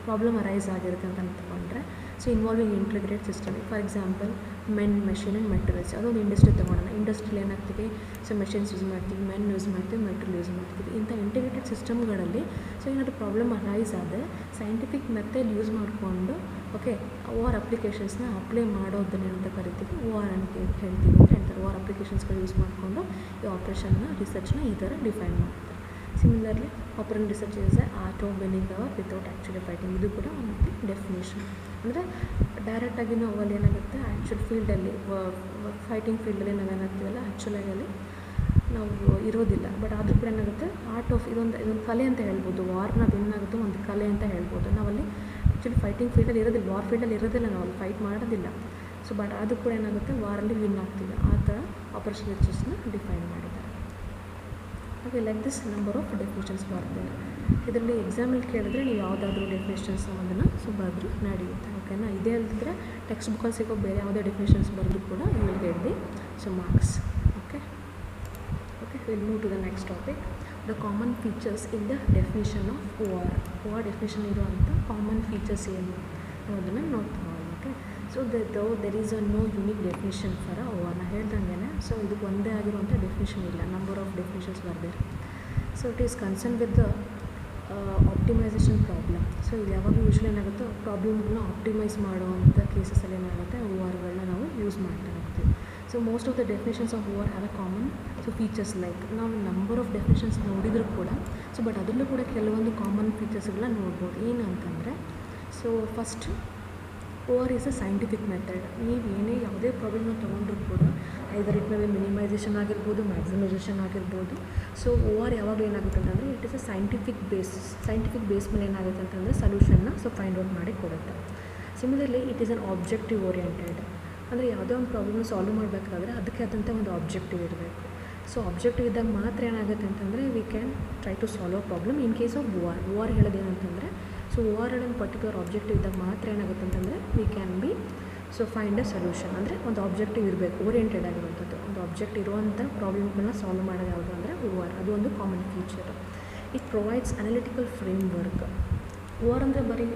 ಪ್ರಾಬ್ಲಮ್ ಅರೈಸ್ ಆಗಿರುತ್ತೆ ಅಂತ ಅಂದ್ಕೊಂಡ್ರೆ so involving integrated system. For example men, machine and materials. ಅದೊಂದು ಇಂಡಸ್ಟ್ರಿ ತೊಗೊಳೋಣ. ಇಂಡಸ್ಟ್ರಿಲಿ ಏನಾಗ್ತೀವಿ, ಸೊ ಮೆಷಿನ್ಸ್ ಯೂಸ್ ಮಾಡ್ತೀವಿ, ಮೆನ್ ಯೂಸ್ ಮಾಡ್ತೀವಿ, ಮೆಟೀರಿಯಲ್ ಯೂಸ್ ಮಾಡ್ತೀವಿ. ಇಂಥ ಇಂಟಿಗ್ರೇಟೆಡ್ ಸಿಸ್ಟಮ್ಗಳಲ್ಲಿ ಸೊ ಏನಾದರೂ ಪ್ರಾಬ್ಲಮ್ ಅರೈಸ್ ಆದರೆ ಸೈಂಟಿಫಿಕ್ ಮೆಥಡ್ ಯೂಸ್ ಮಾಡಿಕೊಂಡು ಓಕೆ OR ಅಪ್ಲಿಕೇಶನ್ಸ್ನ ಅಪ್ಲೈ ಮಾಡೋದನ್ನ ಅಂತ ಕರಿತೀವಿ, OR ಅಂತ ಹೇಳ್ತೀವಿ ಅಂತ ಹೇಳ್ತಾರೆ. OR ಅಪ್ಲಿಕೇಶನ್ಸ್ಗಳು ಯೂಸ್ ಮಾಡಿಕೊಂಡು ಈ ಆಪ್ರೇಷನ್ನ ರಿಸರ್ಚ್ನ ಈ ಥರ ಡಿಫೈನ್ ಮಾಡ್ತಾರೆ. Similarly operation research is A art of winning power without actually fighting. ಇದು ಕೂಡ ಒಂದು ಡೆಫಿನೇಷನ್. ಅಂದರೆ ಡೈರೆಕ್ಟಾಗಿ ನಾವು ಅಲ್ಲಿ ಏನಾಗುತ್ತೆ, ಆ್ಯಕ್ಚುಲ್ ಫೀಲ್ಡಲ್ಲಿ ಫೈಟಿಂಗ್ ಫೀಲ್ಡಲ್ಲಿ ನಾವೇನಾಗ್ತೀವಲ್ಲ ಆ್ಯಕ್ಚುಲಾಗಿ ಅಲ್ಲಿ ನಾವು ಇರೋದಿಲ್ಲ. ಬಟ್ ಆದರೂ ಕೂಡ ಏನಾಗುತ್ತೆ, ಆರ್ಟ್ ಆಫ್ ಇದೊಂದು ಕಲೆ ಅಂತ ಹೇಳ್ಬೋದು. ವಾರ್ನ ವಿನ್ ಆಗುತ್ತೆ ಒಂದು ಕಲೆ ಅಂತ ಹೇಳ್ಬೋದು. ನಾವಲ್ಲಿ ಆ್ಯಕ್ಚುಲಿ ಫೈಟಿಂಗ್ ಫೀಲ್ಡಲ್ಲಿ ಇರೋದಿಲ್ಲ, ವಾರ್ ಫೀಲ್ಡಲ್ಲಿ ಇರೋದಿಲ್ಲ, ನಾವು ಅಲ್ಲಿ ಫೈಟ್ ಮಾಡೋದಿಲ್ಲ. ಸೊ ಬಟ್ ಅದು ಕೂಡ ಏನಾಗುತ್ತೆ, ವಾರಲ್ಲಿ ವಿನ್ ಆಗ್ತೀವಿ. ಆ ಥರ ಆಪರೇಷನ್ ರಿಸರ್ಚ್ನ ಡಿಫೈನ್ ಮಾಡಿದ್ದಾರೆ. Okay, like this number of definitions ಬರ್ತದೆ. ಇದರಲ್ಲಿ ಎಕ್ಸಾಮಲ್ಲಿ ಕೇಳಿದ್ರೆ ನೀವು ಯಾವುದಾದ್ರೂ ಡೆಫಿನೇಷನ್ಸ್ ಅದನ್ನು ಸೊ ಬರೆದ್ರು ನಡೆಯುತ್ತೆ. ಓಕೆನಾ. ಇದೇ ಅಲ್ಲದಿದ್ದರೆ ಟೆಕ್ಸ್ಟ್ ಬುಕ್ಕಲ್ಲಿ ಸಿಗೋ ಬೇರೆ ಯಾವುದೇ ಡೆಫಿನೇಷನ್ಸ್ ಬರೆದು ಕೂಡ you will get the so marks. Okay, will move to the next topic. The common features in the definition of OR definition ಇರುವಂಥ ಕಾಮನ್ ಫೀಚರ್ಸ್ ಏನು ಅನ್ನೋದನ್ನು ನೋಡ್ತಾ ಹೋಗೋಣ. Okay, so there is a no unique definition for OR. ನಾನು ಹೇಳ್ದಂಗೆ so ಇದಕ್ಕೆ ಒಂದೇ ಆಗಿರುವಂಥ ಡೆಫಿನೇಷನ್ ಇಲ್ಲ, ನಂಬರ್ ಆಫ್ ಡೆಫಿನೇಷನ್ಸ್ ಬರ್ದಿರಿ. So it is concern with the optimisation problem. So ಇದು ಯಾವಾಗ ಯೂಶ್ವಲಿ ಏನಾಗುತ್ತೋ ಪ್ರಾಬ್ಲಮ್ಗಳನ್ನ ಆಪ್ಟಿಮೈಸ್ ಮಾಡುವಂಥ ಕೇಸಸಲ್ಲಿ ಏನಾಗುತ್ತೆ, ORಗಳನ್ನ ನಾವು ಯೂಸ್ ಮಾಡ್ತಾ ಹೋಗ್ತೀವಿ. So most of the definitions of OR have A common so features. Like ನಾವು ನಂಬರ್ ಆಫ್ ಡೆಫಿನೇಷನ್ಸ್ ನೋಡಿದರೂ ಕೂಡ ಸೊ ಬಟ್ ಅದರಲ್ಲೂ ಕೂಡ ಕೆಲವೊಂದು ಕಾಮನ್ ಫೀಚರ್ಸ್ಗಳನ್ನ ನೋಡ್ಬೋದು. ಏನು ಅಂತಂದರೆ, so first OR is a scientific method. ನೀವು ಏನೇ ಯಾವುದೇ ಪ್ರಾಬ್ಲಮ್ನ ತೊಗೊಂಡ್ರೂ ಕೂಡ either it may be minimisation ಆಗಿರ್ಬೋದು, ಮ್ಯಾಕ್ಸಿಮೈಸೇಷನ್ ಆಗಿರ್ಬೋದು. ಸೊ OR ಯಾವಾಗಲೂ ಏನಾಗುತ್ತೆ ಅಂತಂದರೆ it is a scientific base ಮೇಲೆ ಏನಾಗುತ್ತೆ ಅಂತಂದರೆ ಸೊಲ್ಯೂಷನ್ನ ಸೊ ಫೈಂಡ್ ಔಟ್ ಮಾಡಿ ಕೊಡುತ್ತೆ. Similarly it is an objective oriented. ಅಂದರೆ ಯಾವುದೋ ಒಂದು ಪ್ರಾಬ್ಲಮ್ ಸಾಲ್ವ್ ಮಾಡಬೇಕಾದ್ರೆ ಅದಕ್ಕೆ ಆದಂಥ ಒಂದು ಆಬ್ಜೆಕ್ಟಿವ್ ಇರಬೇಕು. ಸೊ ಆಬ್ಜೆಕ್ಟಿವ್ ಇದ್ದಾಗ ಮಾತ್ರ ಏನಾಗುತ್ತೆ ಅಂತಂದರೆ we can try to solve a problem. In case of OR ಹೇಳೋದೇನಂತಂದರೆ ಸೊ OR ಒಂದು ಪರ್ಟಿಕ್ಯುಲರ್ ಆಬ್ಜೆಕ್ಟಿವ್ ಇದ್ದಾಗ ಮಾತ್ರ ಏನಾಗುತ್ತೆ ಅಂತಂದರೆ we can be so find a solution. ಅಂದರೆ ಒಂದು ಆಬ್ಜೆಕ್ಟಿವ್ ಇರಬೇಕು, ಓರಿಯೆಂಟೆಡ್ ಆಗಿರುವಂಥದ್ದು. ಒಂದು ಆಬ್ಜೆಕ್ಟ್ ಇರುವಂಥ ಪ್ರಾಬ್ಲಮ್ಗಳನ್ನ ಸಾಲ್ವ್ ಮಾಡೋದು ಯಾವುದು ಅಂದರೆ OR. ಅದು ಒಂದು common feature. It provides analytical framework. OR ಅಂದರೆ ಬರೀ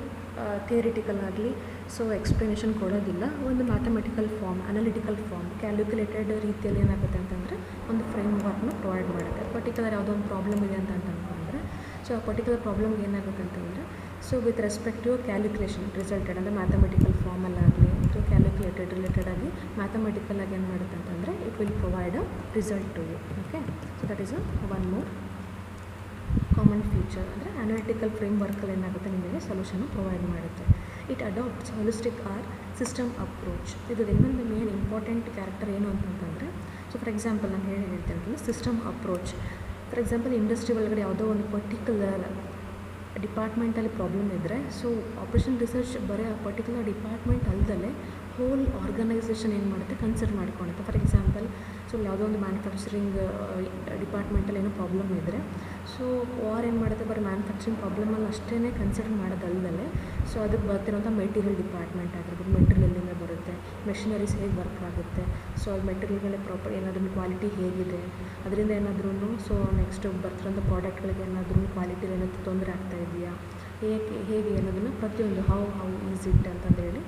ಥಿಯರಿಟಿಕಲ್ ಆಗಲಿ ಸೊ ಎಕ್ಸ್ಪ್ಲನೇಷನ್ ಕೊಡೋದಿಲ್ಲ. ಒಂದು mathematical form, analytical form, calculated ರೀತಿಯಲ್ಲಿ ಏನಾಗುತ್ತೆ ಅಂತಂದರೆ ಒಂದು ಫ್ರೇಮ್ವರ್ಕ್ನ ಪ್ರೊವೈಡ್ ಮಾಡುತ್ತೆ. ಪರ್ಟಿಕ್ಯುಲರ್ ಯಾವುದೋ ಒಂದು ಪ್ರಾಬ್ಲಮ್ ಇದೆ ಅಂತ ಅಂದ್ಕೊಂಡ್ರೆ ಸೊ ಆ ಪರ್ಟಿಕ್ಯುಲರ್ ಪ್ರಾಬ್ಲಮ್ಗೆ ಏನಾಗುತ್ತೆ ಅಂತಂದರೆ so with respect to calculation resulted ಅಂದರೆ ಮ್ಯಾಥಮೆಟಿಕಲ್ ಫಾರ್ಮಲ್ಲಾಗಲಿ ಅಥವಾ ಕ್ಯಾಲ್ಕುಲೇಟೆಡ್ ರಿಲೇಟೆಡ್ ಆಗಿ ಮ್ಯಾಥಮೆಟಿಕಲ್ ಆಗಿ ಏನು ಮಾಡುತ್ತೆ ಅಂತಂದರೆ it will provide a result to you. Okay, so that is one more common feature. ಅಂದರೆ ಅನಾಲಿಟಿಕಲ್ ಫ್ರೇಮ್ವರ್ಕಲ್ಲಿ ಏನಾಗುತ್ತೆ ನಿಮಗೆ ಸೊಲ್ಯೂಷನ್ನು ಪ್ರೊವೈಡ್ ಮಾಡುತ್ತೆ. It adopts holistic or system approach. ಇದು ಇನ್ನೊಂದು ಮೇನ್ ಇಂಪಾರ್ಟೆಂಟ್ ಕ್ಯಾರೆಕ್ಟರ್ ಏನು ಅಂತಂತಂದರೆ ಸೊ ಫಾರ್ ಎಕ್ಸಾಂಪಲ್ ನಾನು ಹೇಳ್ತೇನೆ ಅಂತಂದರೆ system approach. For example industry ಒಳಗಡೆ ಯಾವುದೋ ಒಂದು ಪರ್ಟಿಕ್ಯುಲರ್ ಡಿಪಾರ್ಟ್ಮೆಂಟಲ್ಲಿ ಪ್ರಾಬ್ಲಮ್ ಇದ್ದರೆ ಸೊ ಆಪ್ರೇಷನ್ ರಿಸರ್ಚ್ ಬರೀ ಆ ಪರ್ಟಿಕ್ಯುಲರ್ ಡಿಪಾರ್ಟ್ಮೆಂಟ್ ಅಲ್ಲದೆ ಹೋಲ್ ಆರ್ಗನೈಸೇಷನ್ ಏನು ಮಾಡುತ್ತೆ ಕನ್ಸಿಡರ್ ಮಾಡ್ಕೊಳುತ್ತೆ. ಫಾರ್ ಎಕ್ಸಾಂಪಲ್ ಸೊ ಯಾವುದೋ ಒಂದು ಮ್ಯಾನುಫ್ಯಾಕ್ಚರಿಂಗ್ ಡಿಪಾರ್ಟ್ಮೆಂಟಲ್ಲಿ ಏನೋ ಪ್ರಾಬ್ಲಮ್ ಇದ್ದರೆ ಸೊ OR ಏನು ಮಾಡುತ್ತೆ, ಬರೀ ಮ್ಯಾನುಫ್ಯಾಕ್ಚರಿಂಗ್ ಪ್ರಾಬ್ಲಮಲ್ಲಿ ಅಷ್ಟೇ ಕನ್ಸಿಡರ್ ಮಾಡೋದಲ್ಲದೆ ಸೊ ಅದಕ್ಕೆ ಬರ್ತಿರೋಂಥ ಮೆಟೀರಿಯಲ್ ಡಿಪಾರ್ಟ್ಮೆಂಟ್ ಆಗಿರ್ಬೋದು, ಮೆಟೀರಿಯಲ್ ಎಲ್ಲಿಂದ ಬರುತ್ತೆ, ಮೆಷಿನರೀಸ್ ಹೇಗೆ ವರ್ಕ್ ಆಗುತ್ತೆ, ಸೊ ಅದು ಮೆಟೀರಿಯಲ್ಗಳೇ ಪ್ರಾಪರ್ ಏನಾದ್ರೂ ಕ್ವಾಲಿಟಿ ಹೇಗಿದೆ, ಅದರಿಂದ ಏನಾದ್ರೂ ಸೊ ನೆಕ್ಸ್ಟ್ ಬರ್ತಿರೋಂಥ ಪ್ರಾಡಕ್ಟ್ಗಳಿಗೆ ಏನಾದ್ರೂ ಕ್ವಾಲಿಟಿಲಿ ಏನಾದರೂ ತೊಂದರೆ ಆಗ್ತಾ ಇದೆಯಾ, ಹೇಗೆ ಅನ್ನೋದನ್ನು ಪ್ರತಿಯೊಂದು ಹೌ ಈಸ್ ಇಟ್ ಅಂತಂದೇಳಿ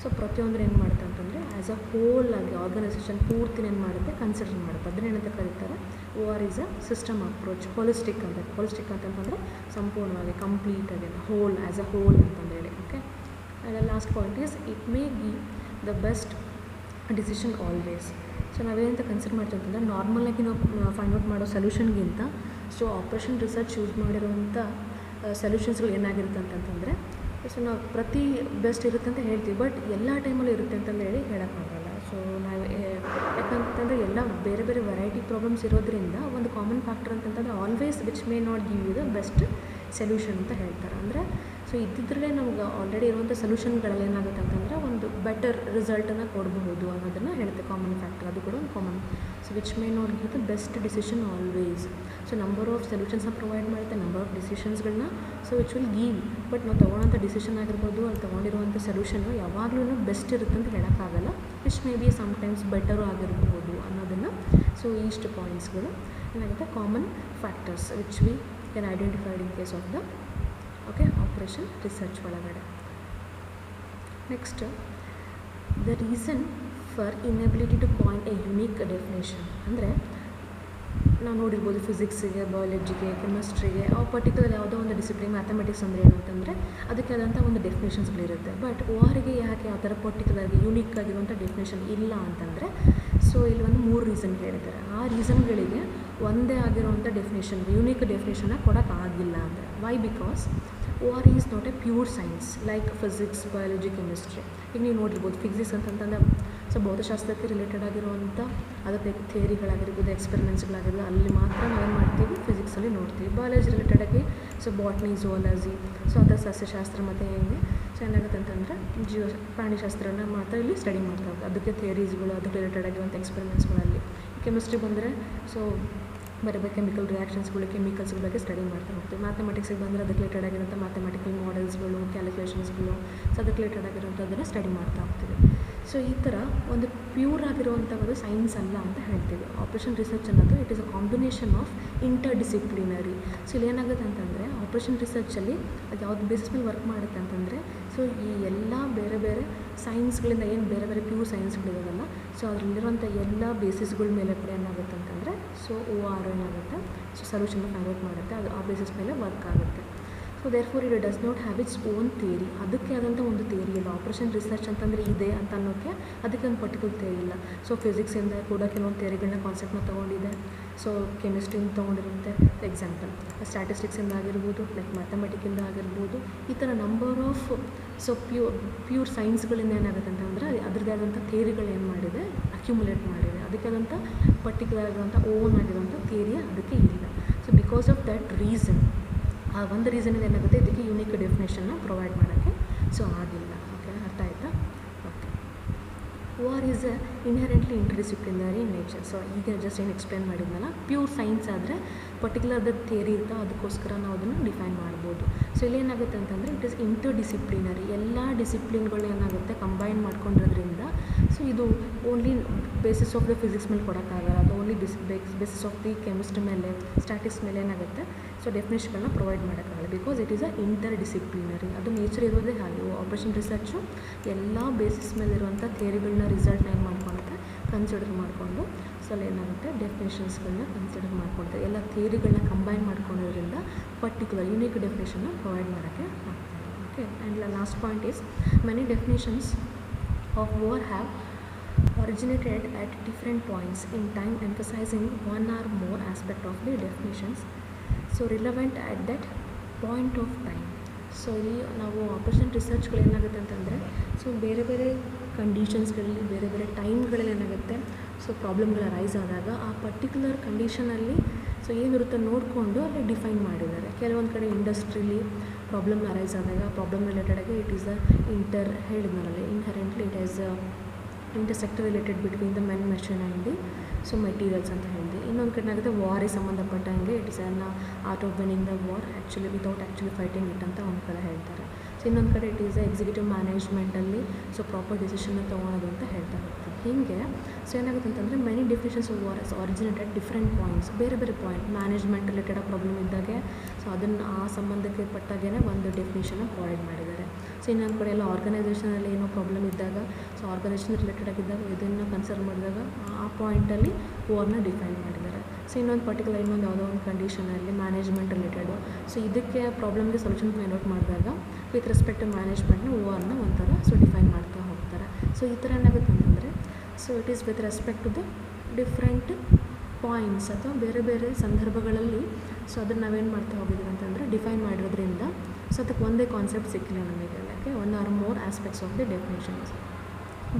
ಸೊ ಪ್ರತಿಯೊಂದು ಏನು ಮಾಡುತ್ತೆ ಅಂತಂದರೆ ಆ್ಯಸ್ ಅ ಹೋಲ್ ಆಗಿ ಆರ್ಗನೈಸೇಷನ್ ಪೂರ್ತಿನ ಏನು ಮಾಡುತ್ತೆ ಕನ್ಸಿಡರ್ ಮಾಡುತ್ತೆ. ಅದನ್ನ ಏನಂತ ಕರೀತಾರೆ OR is a system approach. Holistic ಅಂತಂದರೆ ಸಂಪೂರ್ಣವಾಗಿ ಕಂಪ್ಲೀಟಾಗಿ ಹೋಲ್ ಆ್ಯಸ್ ಅ ಹೋಲ್ ಅಂತಂದೇಳಿ. Okay, and last point is it may give the best decision always. So ನಾವೇನಂತ ಕನ್ಸಿಡರ್ ಮಾಡ್ತೀವಿ ಅಂತಂದರೆ ನಾರ್ಮಲಾಗಿ ನಾವು ಫೈಂಡ್ ಔಟ್ ಮಾಡೋ ಸೊಲ್ಯೂಷನ್ಗಿಂತ ಸೊ ಆಪ್ರೇಷನ್ ರಿಸರ್ಚ್ ಯೂಸ್ ಮಾಡಿರುವಂಥ ಸೊಲ್ಯೂಷನ್ಸ್ಗಳು ಏನಾಗಿರುತ್ತೆ ಅಂತಂತಂದರೆ ಸೊ ನಾವು ಪ್ರತಿ ಬೆಸ್ಟ್ ಇರುತ್ತೆ ಅಂತ ಹೇಳ್ತೀವಿ, ಬಟ್ ಎಲ್ಲ ಟೈಮಲ್ಲೂ ಇರುತ್ತೆ ಅಂತಂದು ಹೇಳೋಕ್ಕಾಗಲ್ಲ. ಸೊ ನಾವು ಯಾಕಂತಂದರೆ ಎಲ್ಲ ಬೇರೆ ಬೇರೆ ವೆರೈಟಿ ಪ್ರಾಬ್ಲಮ್ಸ್ ಇರೋದ್ರಿಂದ ಒಂದು ಕಾಮನ್ ಫ್ಯಾಕ್ಟರ್ ಅಂತಂತಂದರೆ always which may not give you the best solution ಅಂತ ಹೇಳ್ತಾರೆ. ಅಂದರೆ ಸೊ ಇದ್ದಿದ್ರಲ್ಲೇ ನಮ್ಗೆ ಆಲ್ರೆಡಿ ಇರುವಂಥ ಸೊಲ್ಯೂಷನ್ಗಳಲ್ಲಿ ಏನಾಗುತ್ತೆ ಅಂತಂದರೆ ಒಂದು ಬೆಟರ್ ರಿಸಲ್ಟನ್ನು ಕೊಡಬಹುದು ಅನ್ನೋದನ್ನು ಹೇಳುತ್ತೆ ಕಾಮನ್ ಫ್ಯಾಕ್ಟರ್. ಅದು ಕೂಡ ಒಂದು common. So which may not give the best decision always. So number of ಸೊಲ್ಯೂಷನ್ಸ್ನ ಪ್ರೊವೈಡ್ ಮಾಡುತ್ತೆ, ನಂಬರ್ ಆಫ್ ಡಿಸಿಷನ್ಸ್ಗಳನ್ನ so which will give. But ನಾವು ತೊಗೊಳ್ಳೋಂಥ ಡಿಸಿಷನ್ ಆಗಿರ್ಬೋದು, ಅಲ್ಲಿ ತೊಗೊಂಡಿರುವಂಥ ಸೊಲ್ಯೂಷನ್ನು ಯಾವಾಗಲೂ ಬೆಸ್ಟ್ ಇರುತ್ತೆ ಅಂತ ಹೇಳೋಕ್ಕಾಗಲ್ಲ. Which may be sometimes better ಆಗಿರ್ಬೋದು ಅನ್ನೋದನ್ನು. ಸೊ ಇಷ್ಟು ಪಾಯಿಂಟ್ಸ್ಗಳು ಏನಾಗುತ್ತೆ common factors which we can identified in case of the operation research ಒಳಗಡೆ. Next, the reason for inability to point a unique definition. ಅಂದರೆ ನಾವು ನೋಡಿರ್ಬೋದು ಫಿಸಿಕ್ಸಿಗೆ, ಬಯಾಲಜಿಗೆ, ಕೆಮಿಸ್ಟ್ರಿಗೆ ಪರ್ಟಿಕ್ಯುಲರ್ ಯಾವುದೋ ಒಂದು ಡಿಸಿಪ್ಲಿನ್, ಮ್ಯಾಥಮೆಟಿಕ್ಸ್ ಅಂದರೆ ಏನು ಅಂತಂದರೆ ಅದಕ್ಕೆ ಆದಂಥ ಒಂದು ಡೆಫಿನೇಷನ್ಸ್ಗಳಿರುತ್ತೆ. ಬಟ್ ಓಆರ್ಗೆ ಯಾಕೆ ಆ ಥರ ಪರ್ಟಿಕ್ಯುಲರ್ಗೆ ಯುನೀಕ್ ಆಗಿರುವಂಥ ಡೆಫಿನೇಷನ್ ಇಲ್ಲ ಅಂತಂದರೆ ಸೊ ಇಲ್ಲಿ ಒಂದು 3 ರೀಸನ್ ಹೇಳಿದ್ದಾರೆ. ಆ ರೀಸನ್ಗಳಿಗೆ ಒಂದೇ ಆಗಿರುವಂಥ ಡೆಫಿನೇಷನ್, ಯುನೀಕ್ ಡೆಫಿನೇಷನ್ನ ಕೊಡೋಕ್ಕಾಗಿಲ್ಲ ಅಂದರೆ why? Because OR is not a pure science like physics, biology, chemistry. ಈಗ ನೀವು ನೋಡಿರ್ಬೋದು ಫಿಸಿಕ್ಸ್ ಅಂತಂತಂದರೆ ಸೊ ಭೌತಶಾಸ್ತ್ರಕ್ಕೆ ರಿಲೇಟೆಡ್ ಆಗಿರುವಂಥ ಅದಕ್ಕೆ ಥಿಯರಿಗಳಾಗಿರ್ಬೋದು, ಎಕ್ಸ್ಪೆರಿಮೆಂಟ್ಸ್ಗಳಾಗಿರ್ಬೋದು, ಅಲ್ಲಿ ಮಾತ್ರ ನಾವೇನು ಮಾಡ್ತೀವಿ ಫಿಸಿಕ್ಸಲ್ಲಿ ನೋಡ್ತೀವಿ. ಬಯಾಲಜಿ ರಿಲೇಟೆಡಾಗಿ ಸೊ ಬಾಟ್ನಿ, ಝುವಾಲಜಿ, ಸೊ ಅದರ ಸಸ್ಯಶಾಸ್ತ್ರ ಮತ್ತು ಹೆಂಗೆ ಸೊ ಏನಾಗುತ್ತೆ ಅಂತಂದರೆ ಪ್ರಾಣಿಶಾಸ್ತ್ರನ ಮಾತ್ರ ಇಲ್ಲಿ ಸ್ಟಡಿ ಮಾಡ್ತಾ ಹೋಗ್ತೀವಿ. ಅದಕ್ಕೆ ಥಿಯರೀಸ್ಗಳು, ಅದಕ್ಕೆ ರಿಲೇಟೆಡ್ ಆಗಿರುವಂಥ ಎಕ್ಸ್ಪೆರಿಮೆಂಟ್ಸ್ಗಳಲ್ಲಿ. ಕೆಮಿಸ್ಟ್ರಿ ಬಂದರೆ ಸೊ ಬೇರೆ ಬೇರೆ ಕೆಮಿಕಲ್ ರಿಯಾಕ್ಷನ್ಸ್ಗಳು, ಕೆಮಿಕಲ್ಸ್ಗಳ ಬಗ್ಗೆ ಸ್ಟಡಿ ಮಾಡ್ತಾ ಹೋಗ್ತೀವಿ. ಮ್ಯಾಥಮೆಟಿಕ್ಸಿಗೆ ಬಂದರೆ ಅದಕ್ಕೆ ರಿಲೇಟೆಡ್ ಆಗಿರೋಂಥ ಮ್ಯಾಥಮೆಟಿಕಲ್ ಮಾಡೆಲ್ಸ್ಗಳು, ಕ್ಯಾಲ್ಕುಲೇಷನ್ಸ್ಗಳು, ಸೊ ಅದಕ್ಕೆ ರಿಲೇಟೆಡ್ ಆಗಿರೋಂಥದ್ದನ್ನು ಸ್ಟಡಿ ಮಾಡ್ತಾ ಹೋಗ್ತೀವಿ. ಸೊ ಈ ಥರ ಒಂದು ಪ್ಯೂರ್ ಆಗಿರುವಂಥ ಒಂದು ಸೈನ್ಸ್ ಅಲ್ಲ ಅಂತ ಹೇಳ್ತೀವಿ. ಆಪರೇಷನ್ ರಿಸರ್ಚ್ ಅನ್ನೋದು it is a combination of inter disciplinary. So ಇಲ್ಲಿ ಏನಾಗುತ್ತೆ ಅಂತಂದರೆ ಆಪರೇಷನ್ ರಿಸರ್ಚಲ್ಲಿ ಅದು ಯಾವ್ದು ಬೇಸಿಸ್ ಮೇಲೆ ವರ್ಕ್ ಮಾಡುತ್ತೆ ಅಂತಂದರೆ ಸೊ ಈ ಎಲ್ಲ ಬೇರೆ ಬೇರೆ ಸೈನ್ಸ್ಗಳಿಂದ ಏನು ಬೇರೆ ಬೇರೆ ಪ್ಯೂರ್ ಸೈನ್ಸ್ಗಳಿರೋದಲ್ಲ, ಸೊ ಅದರಲ್ಲಿರುವಂಥ ಎಲ್ಲ ಬೇಸಿಸ್ಗಳ ಮೇಲೆ ಕೂಡ ಏನಾಗುತ್ತೆ ಅಂತಂದರೆ ಸೊ OR ಏನಾಗುತ್ತೆ ಸೊ ಸೊಲ್ಯೂಷನ್ನ ಫೈಂಡ್ ಔಟ್ ಮಾಡುತ್ತೆ. ಅದು ಆ ಬೇಸಿಸ್ ಮೇಲೆ ವರ್ಕ್ ಆಗುತ್ತೆ. So therefore it does not have its own theory. ಅದಕ್ಕೆ ಆದಂಥ ಒಂದು ಥಿಯರಿ ಇಲ್ಲ. ಆಪರೇಷನ್ ರಿಸರ್ಚ್ ಅಂತಂದರೆ ಇದೆ ಅಂತ ಅನ್ನೋಕ್ಕೆ ಅದಕ್ಕೆ ಒಂದು ಪರ್ಟಿಕ್ಯುಲರ್ ಥಿಯರಿ ಇಲ್ಲ. ಸೊ ಫಿಸಿಕ್ಸಿಂದ ಕೂಡ ಕೆಲವೊಂದು ಥಿಯರಿಗಳನ್ನ ಕಾನ್ಸೆಪ್ಟ್ನ ತೊಗೊಂಡಿದೆ. ಸೊ ಕೆಮಿಸ್ಟ್ರಿಯಿಂದ ತೊಗೊಂಡಿರುತ್ತೆ ಎಕ್ಸಾಂಪಲ್, ಸ್ಟ್ಯಾಟಿಸ್ಟಿಕ್ಸಿಂದ ಆಗಿರ್ಬೋದು, ಲೈಕ್ ಮ್ಯಾಥಮೆಟಿಕ್ಕಿಂದ ಆಗಿರ್ಬೋದು. ಈ ಥರ ನಂಬರ್ ಆಫ್ ಸೊ ಪ್ಯೂರ್ ಸೈನ್ಸ್ಗಳಿಂದ ಏನಾಗುತ್ತೆ ಅಂತಂದರೆ ಅದರದ್ದೇ ಆದಂಥ ಥಿಯರಿಗಳು ಏನು ಮಾಡಿದೆ ಅಕ್ಯುಮುಲೇಟ್ ಮಾಡಿದೆ. ಅದಕ್ಕೆ ಆದಂಥ ಪರ್ಟಿಕ್ಯುಲರ್ ಆಗಿರುವಂಥ ಓನ್ ಆಗಿರುವಂಥ ಥಿಯರಿ ಅದಕ್ಕೆ ಇಲ್ಲ. So because of that reason, ಆ ಒಂದು ರೀಸನಿಂದ ಏನಾಗುತ್ತೆ ಇದಕ್ಕೆ ಯುನೀಕ್ ಡೆಫಿನೇಷನ್ನ ಪ್ರೊವೈಡ್ ಮಾಡೋಕ್ಕೆ ಸೊ ಆಗಿಲ್ಲ. ಓಕೆ, ಅರ್ಥ ಆಯಿತಾ? Okay. OR is A inherently interdisciplinary nature. So ಈಗ ಜಸ್ಟ್ ಏನು ಎಕ್ಸ್ಪ್ಲೇನ್ ಮಾಡಿದ್ನಲ್ಲ, ಪ್ಯೂರ್ ಸೈನ್ಸ್ ಆದರೆ ಪರ್ಟಿಕ್ಯುಲರ್ದ ಥಿಯರಿ ಇರ್ತೋ ಅದಕ್ಕೋಸ್ಕರ ನಾವು ಅದನ್ನು ಡಿಫೈನ್ ಮಾಡ್ಬೋದು. ಸೊ ಇಲ್ಲಿ ಏನಾಗುತ್ತೆ ಅಂತಂದರೆ ಇಟ್ ಈಸ್ ಇಂಟರ್ ಡಿಸಿಪ್ಲಿನರಿ. ಎಲ್ಲ ಡಿಸಿಪ್ಲಿನ್ಗಳು ಏನಾಗುತ್ತೆ ಕಂಬೈನ್ ಮಾಡ್ಕೊಂಡಿರೋದ್ರಿಂದ ಸೊ ಇದು only basis of the physics ಮೇಲೆ ಕೊಡೋಕ್ಕಾಗಲ್ಲ. ಅದು only basis of the chemistry ಮೇಲೆ, ಸ್ಟ್ಯಾಟಿಕ್ಸ್ ಮೇಲೆ ಏನಾಗುತ್ತೆ ಸೊ ಡೆಫಿನೇಷನ್ಗಳನ್ನ ಪ್ರೊವೈಡ್ ಮಾಡೋಕ್ಕಾಗಲ್ಲ. Because it is a inter disciplinary. ಅದು ನೇಚರ್ ಇರೋದೇ ಹಾಗೆ. ಆಪರೇಷನ್ ರಿಸರ್ಚು ಎಲ್ಲ ಬೇಸಿಸ್ ಮೇಲಿರುವಂಥ ಥಿಯರಿಗಳನ್ನ ರಿಸಲ್ಟ್ನ ಏನು ಮಾಡ್ಕೊಳುತ್ತೆ ಕನ್ಸಿಡರ್ ಮಾಡಿಕೊಂಡು ಸೊ ಅಲ್ಲಿ ಏನಾಗುತ್ತೆ ಡೆಫಿನೇಷನ್ಸ್ಗಳನ್ನ ಕನ್ಸಿಡರ್ ಮಾಡ್ಕೊಳ್ತಾರೆ. ಎಲ್ಲ ಥಿಯರಿಗಳನ್ನ ಕಂಬೈನ್ ಮಾಡ್ಕೊಂಡಿರೋದ್ರಿಂದ ಪರ್ಟಿಕ್ಯುಲರ್ ಯುನೀಕ್ ಡೆಫಿನೇಷನ್ನ ಪ್ರೊವೈಡ್ ಮಾಡೋಕ್ಕೆ ಆಗ್ತದೆ. Okay, and last point is many definitions of OR have originated at different points in time, emphasizing one or more aspect of the definitions so relevant at that point of time. So ಇಲ್ಲಿ ನಾವು operation ರಿಸರ್ಚ್ಗಳು ಏನಾಗುತ್ತೆ ಅಂತಂದರೆ so ಬೇರೆ ಬೇರೆ ಕಂಡೀಷನ್ಸ್ಗಳಲ್ಲಿ, ಬೇರೆ ಬೇರೆ ಟೈಮ್ಗಳಲ್ಲಿ ಏನಾಗುತ್ತೆ so ಪ್ರಾಬ್ಲಮ್ಗಳು rice ಆದಾಗ ಆ ಪರ್ಟಿಕ್ಯುಲರ್ ಕಂಡೀಷನಲ್ಲಿ ಸೊ ಏನಿರುತ್ತೆ ನೋಡಿಕೊಂಡು ಅಲ್ಲಿ ಡಿಫೈನ್ ಮಾಡಿದ್ದಾರೆ. ಕೆಲವೊಂದು ಕಡೆ ಇಂಡಸ್ಟ್ರೀಲಿ ಪ್ರಾಬ್ಲಮ್ ಅರೈಸ್ ಆದಾಗ ಪ್ರಾಬ್ಲಮ್ ರಿಲೇಟೆಡಾಗಿ ಇಟ್ ಈಸ್ ಅ ಹೇಳಿದ್ನಲ್ಲ inherently it is intersector related between the men, machine and the so materials ಅಂತ ಹೇಳಿದೆ. ಇನ್ನೊಂದು ಕಡೆ ಏನಾಗುತ್ತೆ ವಾರಿಗೆ ಸಂಬಂಧಪಟ್ಟಂಗೆ it is an art of winning the OR actually without actually fighting it ಅಂತ ಒಂದು ಕಡೆ ಹೇಳ್ತಾರೆ. ಸೊ ಇನ್ನೊಂದು ಕಡೆ ಇಟ್ ಈಸ್ ಎಕ್ಸಿಕ್ಯೂಟಿವ್ ಮ್ಯಾನೇಜ್ಮೆಂಟಲ್ಲಿ ಸೊ ಪ್ರಾಪರ್ ಡಿಸಿಷನ್ನ ತೊಗೊಳೋದು ಅಂತ ಹೇಳ್ತಾ ಹೋಗ್ತೀವಿ. ಹೀಗೆ ಸೊ ಏನಾಗುತ್ತೆ ಅಂತಂದರೆ many definitions of war originated different points. ಬೇರೆ ಬೇರೆ ಪಾಯಿಂಟ್ ಮ್ಯಾನೇಜ್ಮೆಂಟ್ ರಿಲೇಟೆಡ್ ಪ್ರಾಬ್ಲಮ್ ಇದ್ದಾಗೆ ಸೊ ಅದನ್ನು ಆ ಸಂಬಂಧಕ್ಕೆ ಪಟ್ಟಾಗೇ ಒಂದು ಡೆಫಿನೇಷನ್ನ ಪ್ರೊವೈಡ್ ಮಾಡಿದ್ದಾರೆ. ಸೊ ಇನ್ನೊಂದು ಕಡೆ ಎಲ್ಲ ಆರ್ಗನೈಸೇಷನಲ್ಲಿ ಏನೋ ಪ್ರಾಬ್ಲಮ್ ಇದ್ದಾಗ ಸೊ ಆರ್ಗನೈಸೇಷನ್ ರಿಲೇಟೆಡ್ ಆಗಿದ್ದಾಗ ಇದನ್ನು ಕನ್ಸಿಡರ್ ಮಾಡಿದಾಗ ಆ ಪಾಯಿಂಟಲ್ಲಿ ವಾರ್ನ ಡಿಫೈನ್ ಮಾಡಿದ್ದಾರೆ. ಸೊ ಇನ್ನೊಂದು ಪರ್ಟಿಕ್ಯುಲರ್ ಇನ್ನೊಂದು ಯಾವುದೋ ಒಂದು ಕಂಡೀಷನಲ್ಲಿ ಮ್ಯಾನೇಜ್ಮೆಂಟ್ ರಿಲೇಟೆಡು ಸೊ ಇದಕ್ಕೆ ಪ್ರಾಬ್ಲಮ್ಗೆ ಸೊಲ್ಯೂಷನ್ ಫೈಂಡ್ ಔಟ್ ಮಾಡಿದಾಗ ವಿತ್ ರೆಸ್ಪೆಕ್ಟ್ ಟು ಮ್ಯಾನೇಜ್ಮೆಂಟ್ನ ವಾರ್ನ ಒಂಥರ ಸೊ ಡಿಫೈನ್ ಮಾಡ್ತಾ ಹೋಗ್ತಾರೆ. ಸೊ ಈ ಥರ ಏನಾಗುತ್ತೆ ಅಂತಂದರೆ so it is with respect to the different points ಅಥವಾ ಬೇರೆ ಬೇರೆ ಸಂದರ್ಭಗಳಲ್ಲಿ. ಸೊ ಅದನ್ನು ನಾವೇನು ಮಾಡ್ತಾ ಹೋಗಿದ್ದೀವಿ ಅಂತಂದರೆ ಡಿಫೈನ್ ಮಾಡಿರೋದ್ರಿಂದ ಸೊ ಅದಕ್ಕೆ ಒಂದೇ ಕಾನ್ಸೆಪ್ಟ್ ಸಿಕ್ಕಿಲ್ಲ ನಮಗೆ. Like one or more aspects of the definitions,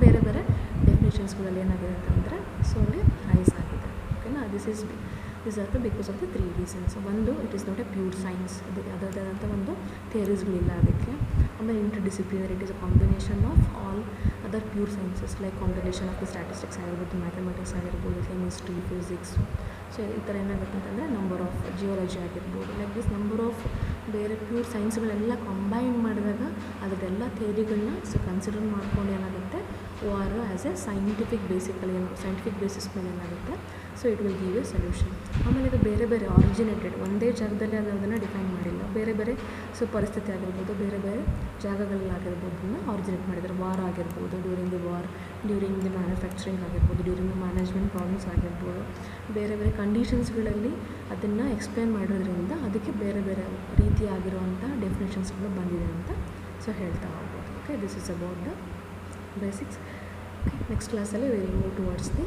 ಬೇರೆ ಬೇರೆ ಡೆಫಿನೇಷನ್ಸ್ಗಳಲ್ಲಿ ಏನಾಗಿದೆ ಅಂತಂದರೆ ಸೊ ಅಲ್ಲಿ ರೈಸ್ ಆಗಿದೆ. ಓಕೆನಾ, this are the because of the 3 reasons. ಒಂದು, it is not a pure science, ಅದಕ್ಕೆ ಅದರದಾದಂಥ ಒಂದು ಥಿಯರೀಸ್ಗಳಿಲ್ಲ ಅದಕ್ಕೆ. ಆಮೇಲೆ interdisciplinary, it is a combination of all other pure sciences like combination of the statistics ಆಗಿರ್ಬೋದು, ಮ್ಯಾಥಮೆಟಿಕ್ಸ್ ಆಗಿರ್ಬೋದು, ಕೆಮಿಸ್ಟ್ರಿ, ಫಿಸಿಕ್ಸು. ಸೊ ಈ ಥರ ಏನಾಗುತ್ತೆ ಅಂತಂದರೆ ನಂಬರ್ ಆಫ್ ಜಿಯೋಲಜಿ ಆಗಿರ್ಬೋದು, ಲೈಕ್ ದಿಸ್ ನಂಬರ್ ಆಫ್ ಬೇರೆ ಪ್ಯೂರ್ ಸೈನ್ಸ್ಗಳೆಲ್ಲ ಕಂಬೈನ್ ಮಾಡಿದಾಗ ಅದಕ್ಕೆಲ್ಲ ಥಿಯರಿಗಳನ್ನ ಸೊ ಕನ್ಸಿಡರ್ ಮಾಡ್ಕೊಂಡು ಏನಾಗುತ್ತೆ R as a scientific basis ಮೇಲೆ ಏನಾಗುತ್ತೆ so it will give a solution. ಆಮೇಲೆ ಇದು ಬೇರೆ ಬೇರೆ ಆರಿಜಿನೇಟೆಡ್, ಒಂದೇ ಜಾಗದಲ್ಲಿ ಅದನ್ನು ಡಿಫೈನ್ ಮಾಡಿಲ್ಲ, ಬೇರೆ ಬೇರೆ ಸೊ ಪರಿಸ್ಥಿತಿ ಆಗಿರ್ಬೋದು, ಬೇರೆ ಬೇರೆ ಜಾಗಗಳಲ್ಲಾಗಿರ್ಬೋದನ್ನ ಆರಿಜಿನೇಟ್ ಮಾಡಿದ್ದಾರೆ. ವಾರ್ ಆಗಿರ್ಬೋದು, during the war, during the manufacturing ಆಗಿರ್ಬೋದು, ಡ್ಯೂರಿಂಗ್ ದಿ ಮ್ಯಾನೇಜ್ಮೆಂಟ್ ಪ್ರಾಬ್ಲಮ್ಸ್ ಆಗಿರ್ಬೋದು, ಬೇರೆ ಬೇರೆ ಕಂಡೀಷನ್ಸ್ಗಳಲ್ಲಿ ಅದನ್ನು ಎಕ್ಸ್ಪ್ಲೇನ್ ಮಾಡೋದ್ರಿಂದ ಅದಕ್ಕೆ ಬೇರೆ ಬೇರೆ ರೀತಿಯಾಗಿರುವಂಥ ಡೆಫಿನೇಷನ್ಸ್ಗಳು ಬಂದಿದೆ ಅಂತ ಸೊ ಹೇಳ್ತಾ ಹೋಗ್ಬೋದು. Okay, this is about the basics. Okay, next ಕ್ಲಾಸಲ್ಲಿ will move towards the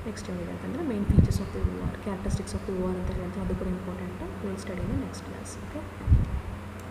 next ಏನಿದೆ ಅಂತಂದರೆ main features of the OR, characteristics of the OR ಅಂತ ಹೇಳ್ತೀವಿ, ಅದು ಕೂಡ important. Will study in the next class.